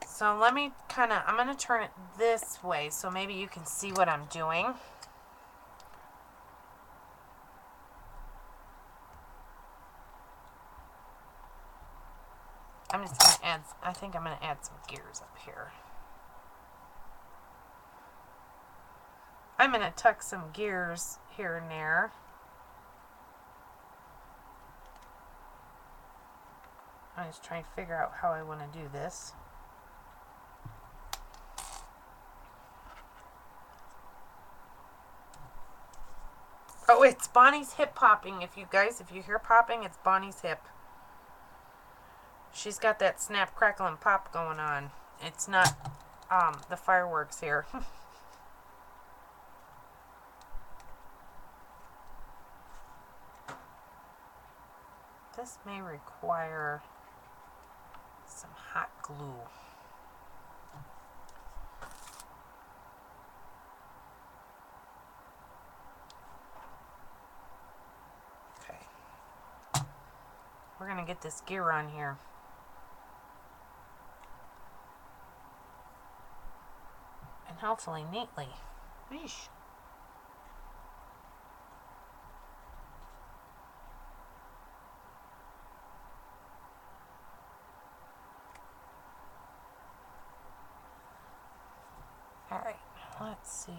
So let me I'm going to turn it this way so maybe you can see what I'm doing. I'm just going to add, I think I'm going to add some gears up here. I'm going to tuck some gears here and there. I'm just trying to figure out how I want to do this. Oh, it's Bonnie's hip popping. If you hear popping, it's Bonnie's hip. She's got that snap, crackle, and pop going on. It's not the fireworks here. This may require some hot glue. Okay. We're going to get this gear on here. And hopefully neatly. Yeesh. Alright, let's see.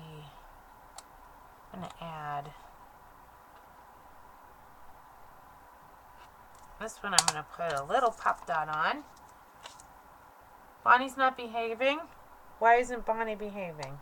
I'm going to add this one. I'm going to put a little pop dot on. Bonnie's not behaving. Why isn't Bonnie behaving?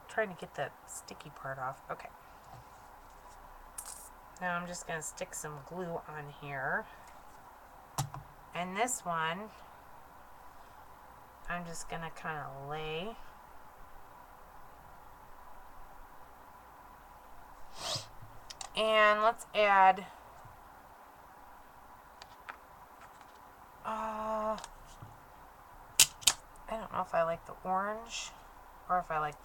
Trying to get that sticky part off. Okay. Now I'm just going to stick some glue on here. And this one, I'm just going to kind of lay. And let's add, I don't know if I like the orange or if I like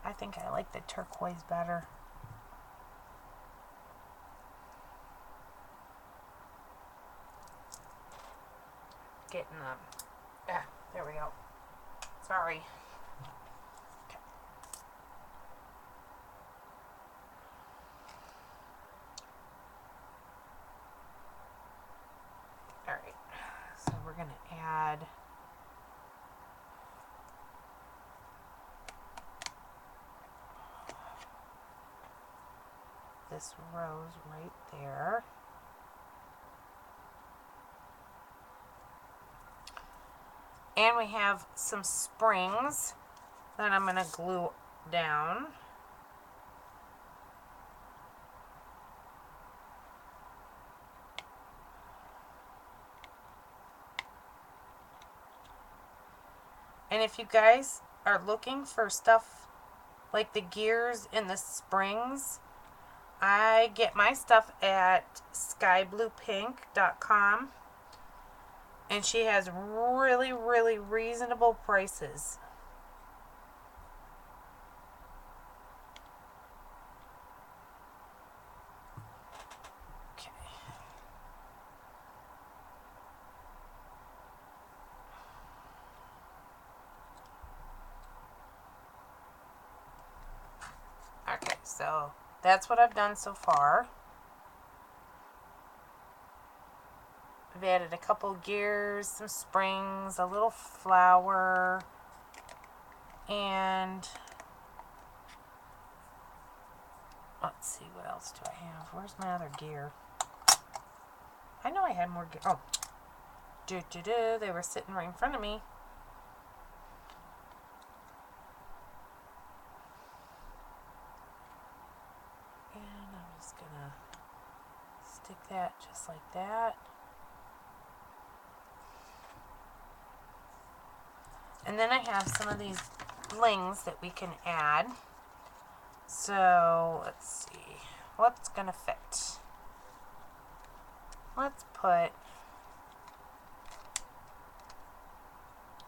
I think I like the turquoise better. Getting there we go. Sorry. Okay. All right. So we're going to add this rose right there. And we have some springs that I'm going to glue down. And if you guys are looking for stuff like the gears and the springs, I get my stuff at skybluepink.com. And she has really, really reasonable prices. Okay. Okay, so that's what I've done so far. I've added a couple gears, some springs, a little flower, and let's see, what else do I have? Where's my other gear? I know I had more gear. Oh, they were sitting right in front of me. And I'm just gonna stick that just like that. And then I have some of these blings that we can add. So let's see, what's gonna fit? Let's put,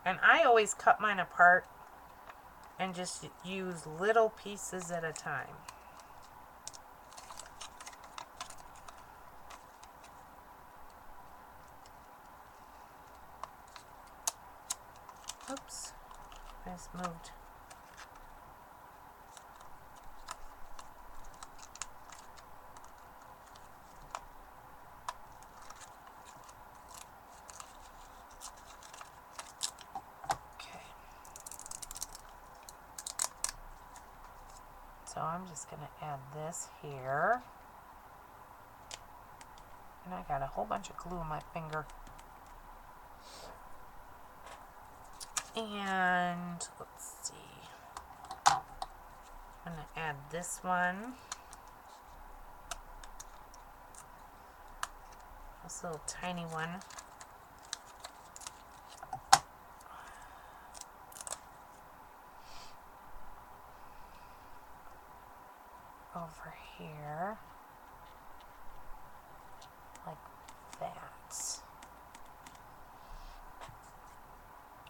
and I always cut mine apart and just use little pieces at a time. Oops, I just moved. Okay. So I'm just going to add this here. And I got a whole bunch of glue on my finger. And let's see. I'm going to add this one. This little tiny one. Over here. Like that.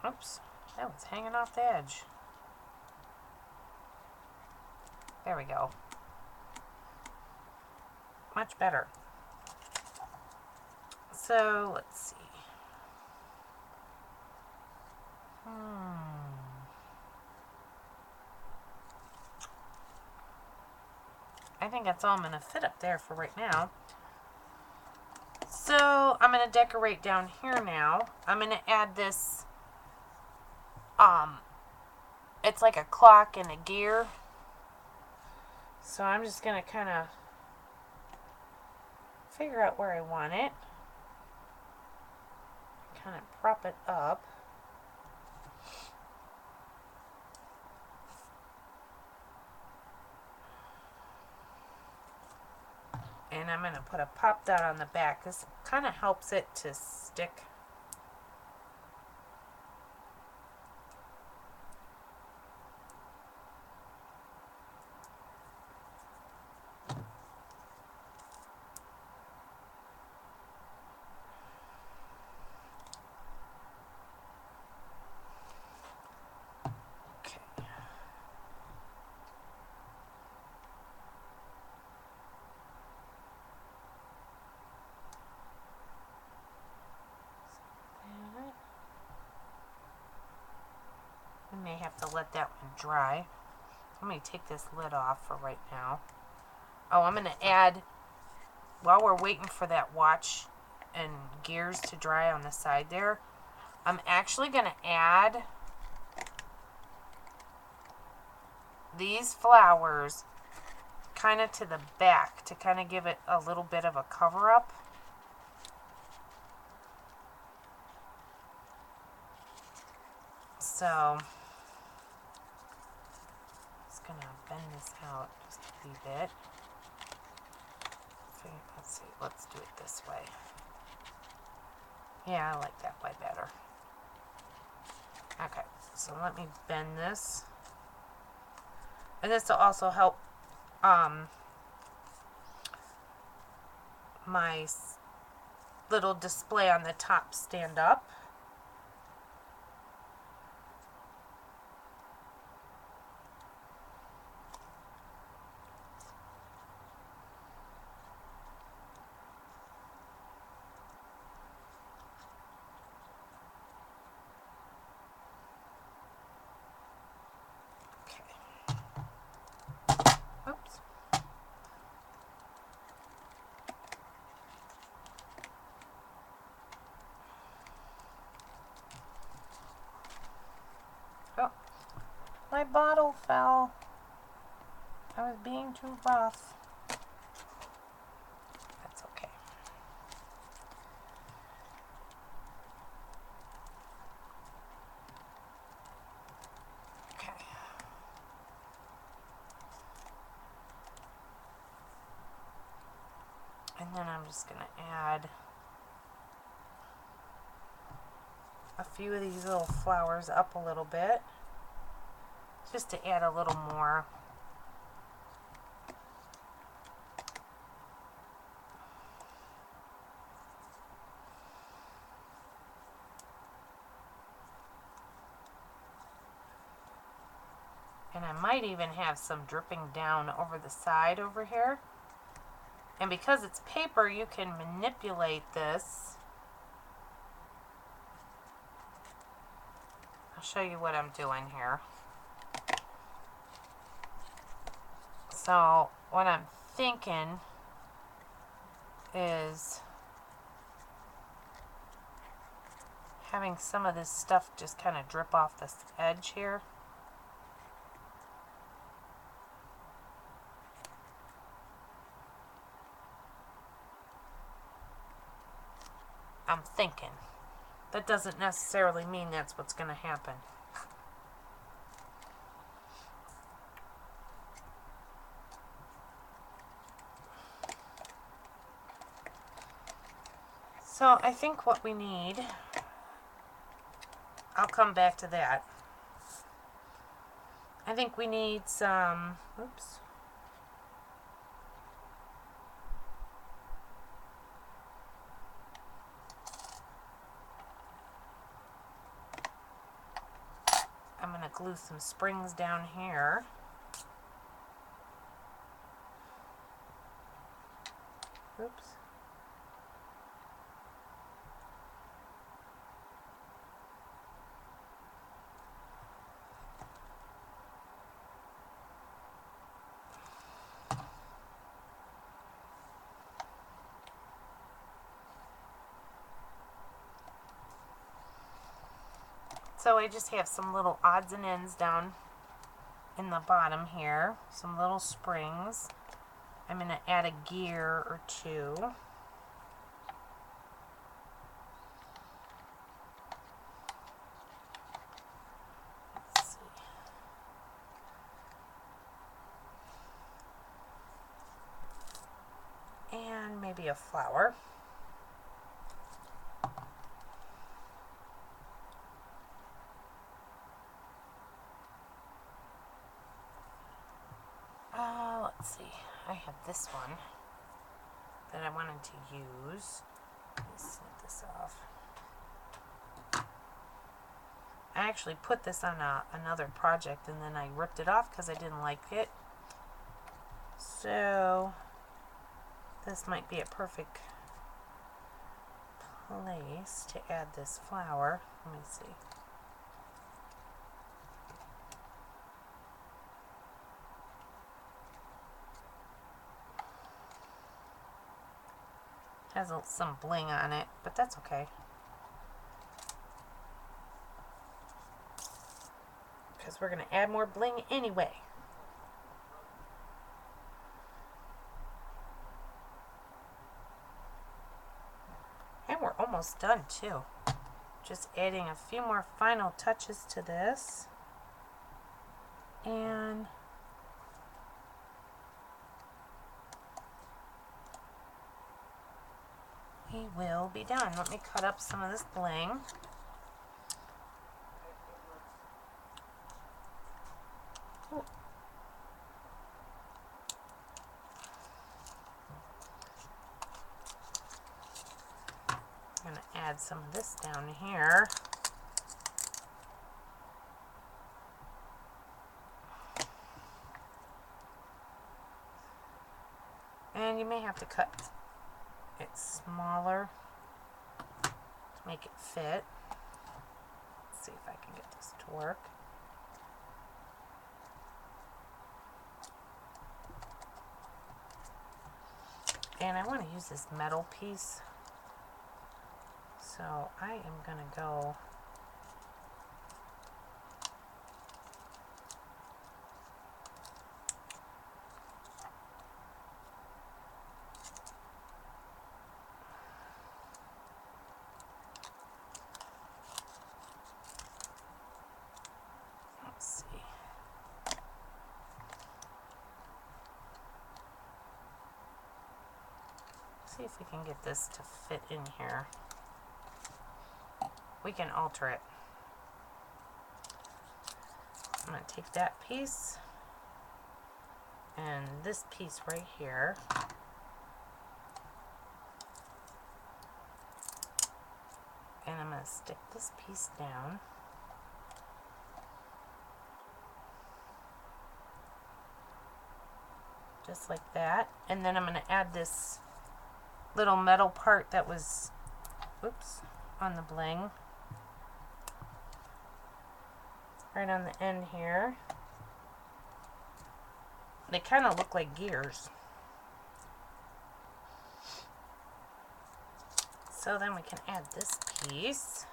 Oops, that was hanging off the edge. There we go. Much better. So, let's see. I think that's all I'm going to fit up there for right now. So, I'm going to decorate down here now. I'm going to add this, it's like a clock and a gear. So, I'm just going to kind of figure out where I want it. Kind of prop it up. And I'm going to put a pop dot on the back. This kind of helps it to stick. I may have to let that one dry. Let me take this lid off for right now. Oh, I'm going to add, while we're waiting for that watch and gears to dry on the side there, I'm actually going to add these flowers kind of to the back to kind of give it a little bit of a cover up. So, just going to bend this out just a wee bit. Let's see, let's do it this way. Yeah, I like that way better. Okay, so let me bend this. And this will also help my little display on the top stand up. Oops. Oh, my bottle fell. I was being too rough. That's okay. Okay. And then I'm just going to add a few of these little flowers up a little bit, just to add a little more. And I might even have some dripping down over the side over here. And because it's paper, you can manipulate this. I'll show you what I'm doing here. So what I'm thinking is having some of this stuff just kind of drip off this edge here. I'm thinking. That doesn't necessarily mean that's what's going to happen. So I think what we need, I'll come back to that. I think we need some, oops. I'm going to glue some springs down here. Oops. So I just have some little odds and ends down in the bottom here, some little springs. I'm going to add a gear or two. Let's see. to be a flower. Let's see. I have this one that I wanted to use. Let me snip this off. I actually put this on another project and then I ripped it off because I didn't like it. So this might be a perfect place to add this flower. Let me see. Has some bling on it, but that's okay. Because we're going to add more bling anyway. And we're almost done too. Just adding a few more final touches to this. And we will be done. Let me cut up some of this bling. Ooh. I'm going to add some of this down here. And you may have to cut it smaller to make it fit. Let's see if I can get this to work. And I want to use this metal piece. So I am going to go see if we can get this to fit in here. We can alter it. I'm going to take that piece and this piece right here. And I'm going to stick this piece down. Just like that. And then I'm going to add this little metal part that was, oops, on the bling. Right on the end here. They kind of look like gears. So then we can add this piece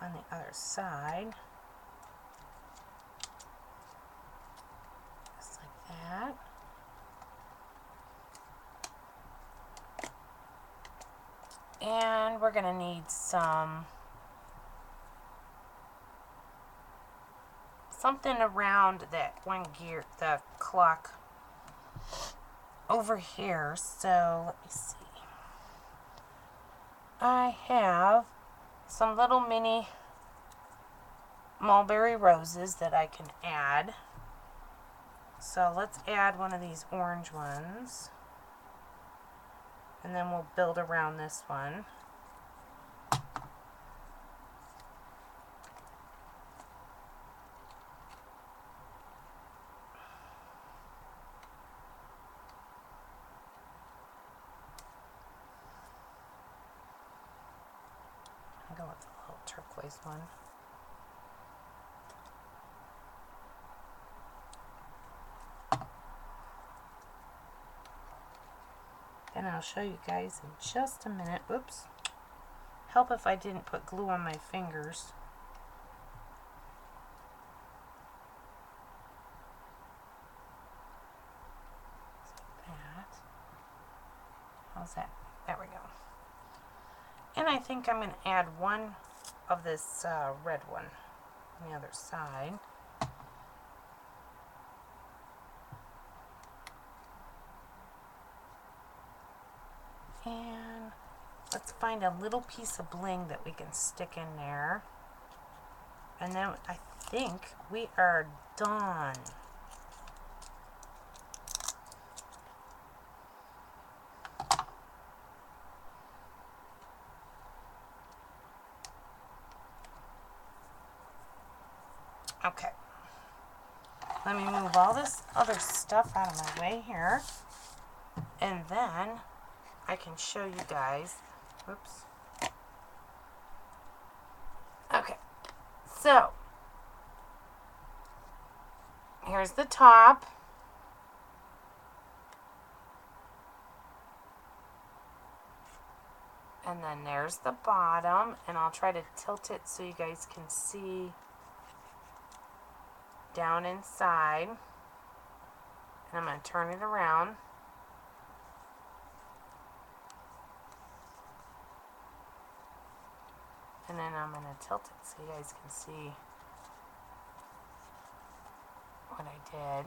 on the other side. Just like that. And we're going to need something around that one gear, the clock over here. So let me see. I have some little mini mulberry roses that I can add. So let's add one of these orange ones. And then we'll build around this one. I'll go with the little turquoise one. And I'll show you guys in just a minute. Oops. Help if I didn't put glue on my fingers. Like that. How's that? There we go. And I think I'm going to add one of this red one on the other side. And let's find a little piece of bling that we can stick in there. And then I think we are done. Okay. Let me move all this other stuff out of my way here. And then I can show you guys. Whoops. Okay. So, here's the top. And then there's the bottom. And I'll try to tilt it so you guys can see down inside. And I'm going to turn it around. And then I'm going to tilt it so you guys can see what I did.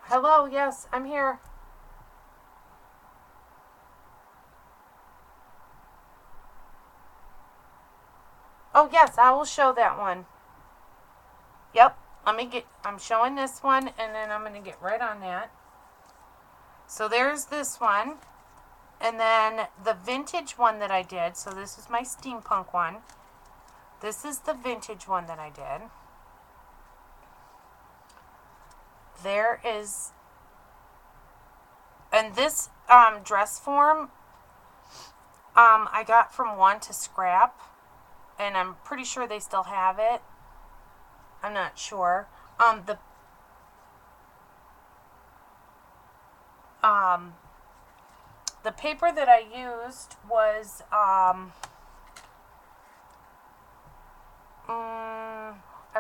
Hello, yes, I'm here. Oh, yes, I will show that one. Yep, I'm showing this one, and then I'm going to get right on that. So there's this one. And then the vintage one that I did, so this is my steampunk one. This is the vintage one that I did. There is, and this dress form I got from Want to Scrap, and I'm pretty sure they still have it. I'm not sure. The paper that I used was I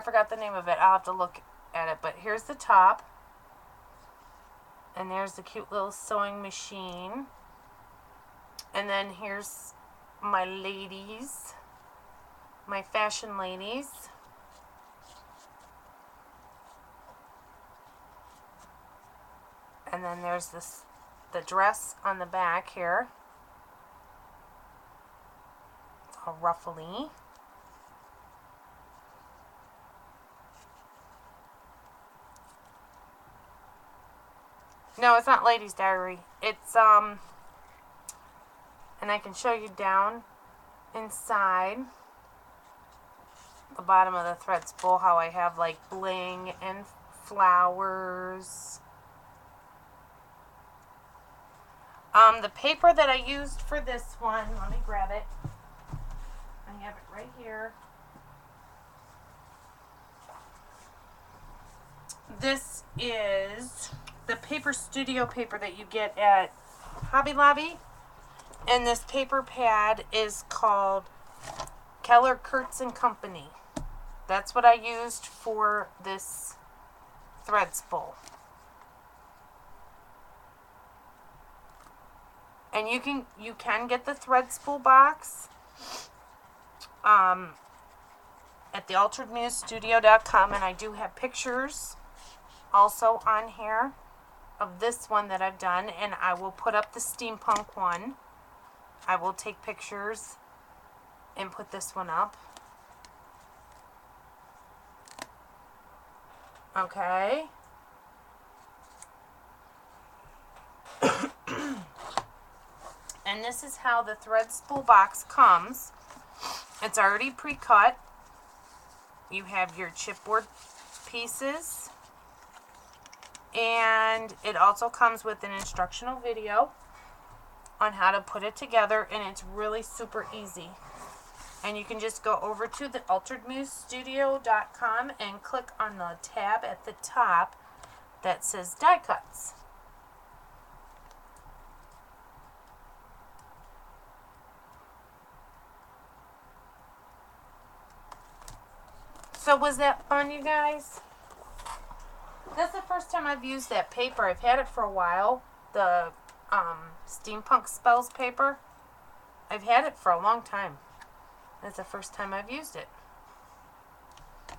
forgot the name of it. I'll have to look at it, but here's the top. And there's the cute little sewing machine. And then here's my ladies, my fashion ladies. And then there's the dress on the back here. It's all ruffly. No, it's not Ladies Diary. It's and I can show you down inside the bottom of the thread spool how I have like bling and flowers. The paper that I used for this one, let me grab it. I have it right here. This is the paper studio paper that you get at Hobby Lobby. And this paper pad is called Keller Kurtz and Company. That's what I used for this thread spool. And you can get the thread spool box at the alteredmusestudio.com, and I do have pictures also on here of this one that I've done, and I will put up the steampunk one. I will take pictures and put this one up. Okay. And this is how the thread spool box comes. It's already pre-cut. You have your chipboard pieces. And it also comes with an instructional video on how to put it together, and it's really super easy. And you can just go over to the alteredmusestudio.com and click on the tab at the top that says die cuts. So was that fun, you guys? That's the first time I've used that paper. I've had it for a while. The Steampunk Spells paper. I've had it for a long time. That's the first time I've used it.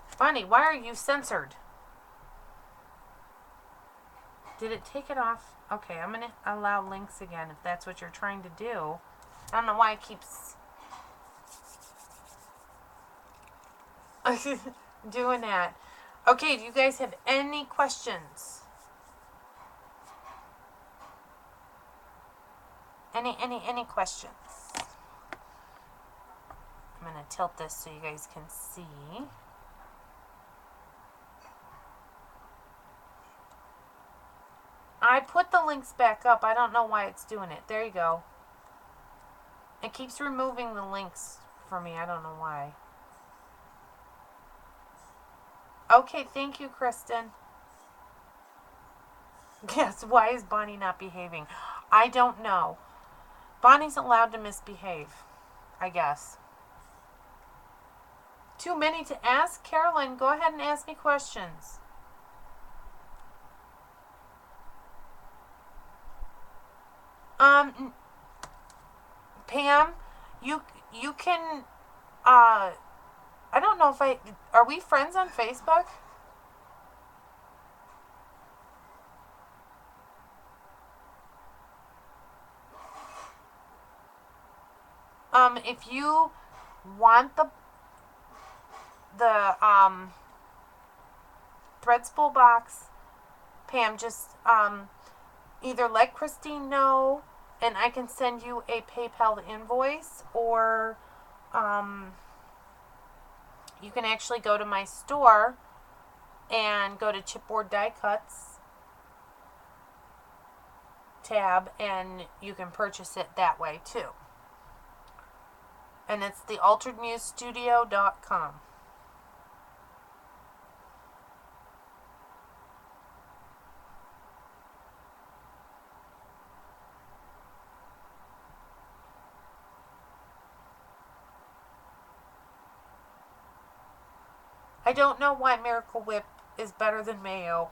Funny, why are you censored? Did it take it off? Okay, I'm going to allow links again if that's what you're trying to do. I don't know why it keeps doing that. Okay, do you guys have any questions? Any questions? I'm going to tilt this so you guys can see. I put the links back up. I don't know why it's doing it. There you go. It keeps removing the links for me. I don't know why. Okay, thank you, Kristen. Yes, why is Bonnie not behaving? I don't know. Bonnie's allowed to misbehave, I guess. Too many to ask? Carolyn, go ahead and ask me questions. Pam, you can, I don't know if are we friends on Facebook? If you want the thread spool box, Pam, just, either let Christine know and I can send you a PayPal invoice, or you can actually go to my store and go to Chipboard Die Cuts tab and you can purchase it that way too. And it's the alteredmusestudio.com. I don't know why Miracle Whip is better than mayo.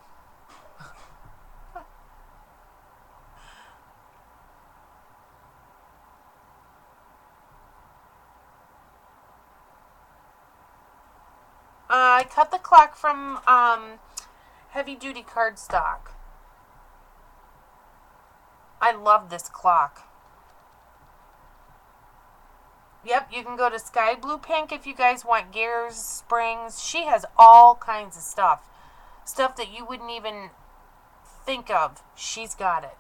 I cut the clock from heavy duty cardstock. I love this clock. Yep, you can go to Sky Blue Pink if you guys want gears, springs. She has all kinds of stuff. Stuff that you wouldn't even think of. She's got it.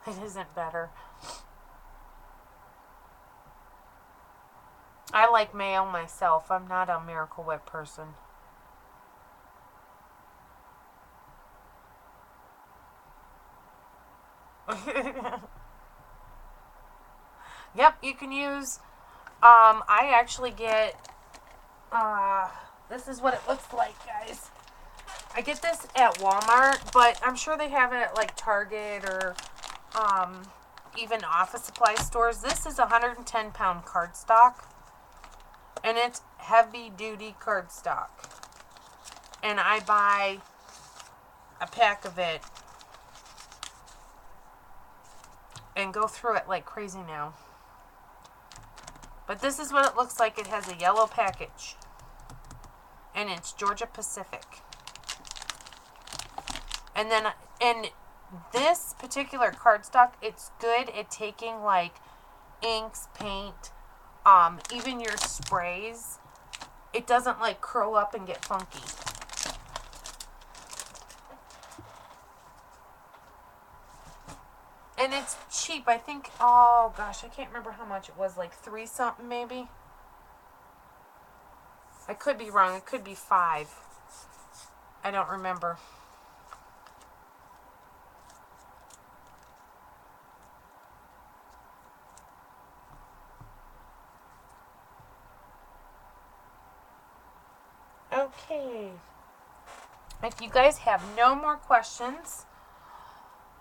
It isn't better. I like mayo myself. I'm not a Miracle Whip person. Yep, you can use, I actually get, this is what it looks like, guys. I get this at Walmart, but I'm sure they have it at like Target or even office supply stores. This is 110-pound cardstock, and it's heavy-duty cardstock. And I buy a pack of it and go through it like crazy now. But this is what it looks like. It has a yellow package, and it's Georgia Pacific. And then, this particular cardstock, it's good at taking like inks, paint, even your sprays. It doesn't like curl up and get funky. And it's cheap. I think, oh gosh, I can't remember how much it was, like $3 something maybe. I could be wrong. It could be $5. I don't remember. Okay. If you guys have no more questions,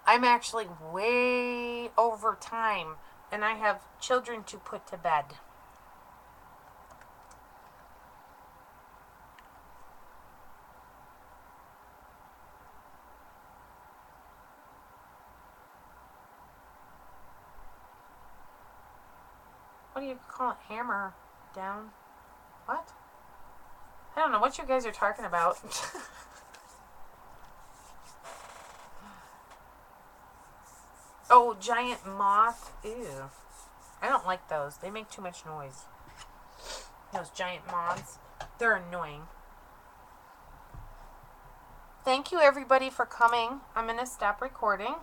I'm actually way over time, and I have children to put to bed. what do you call it? Hammer down. What? I don't know what you guys are talking about. Oh, giant moth. Ew. I don't like those. They make too much noise. Those giant moths. They're annoying. Thank you everybody for coming. I'm going to stop recording.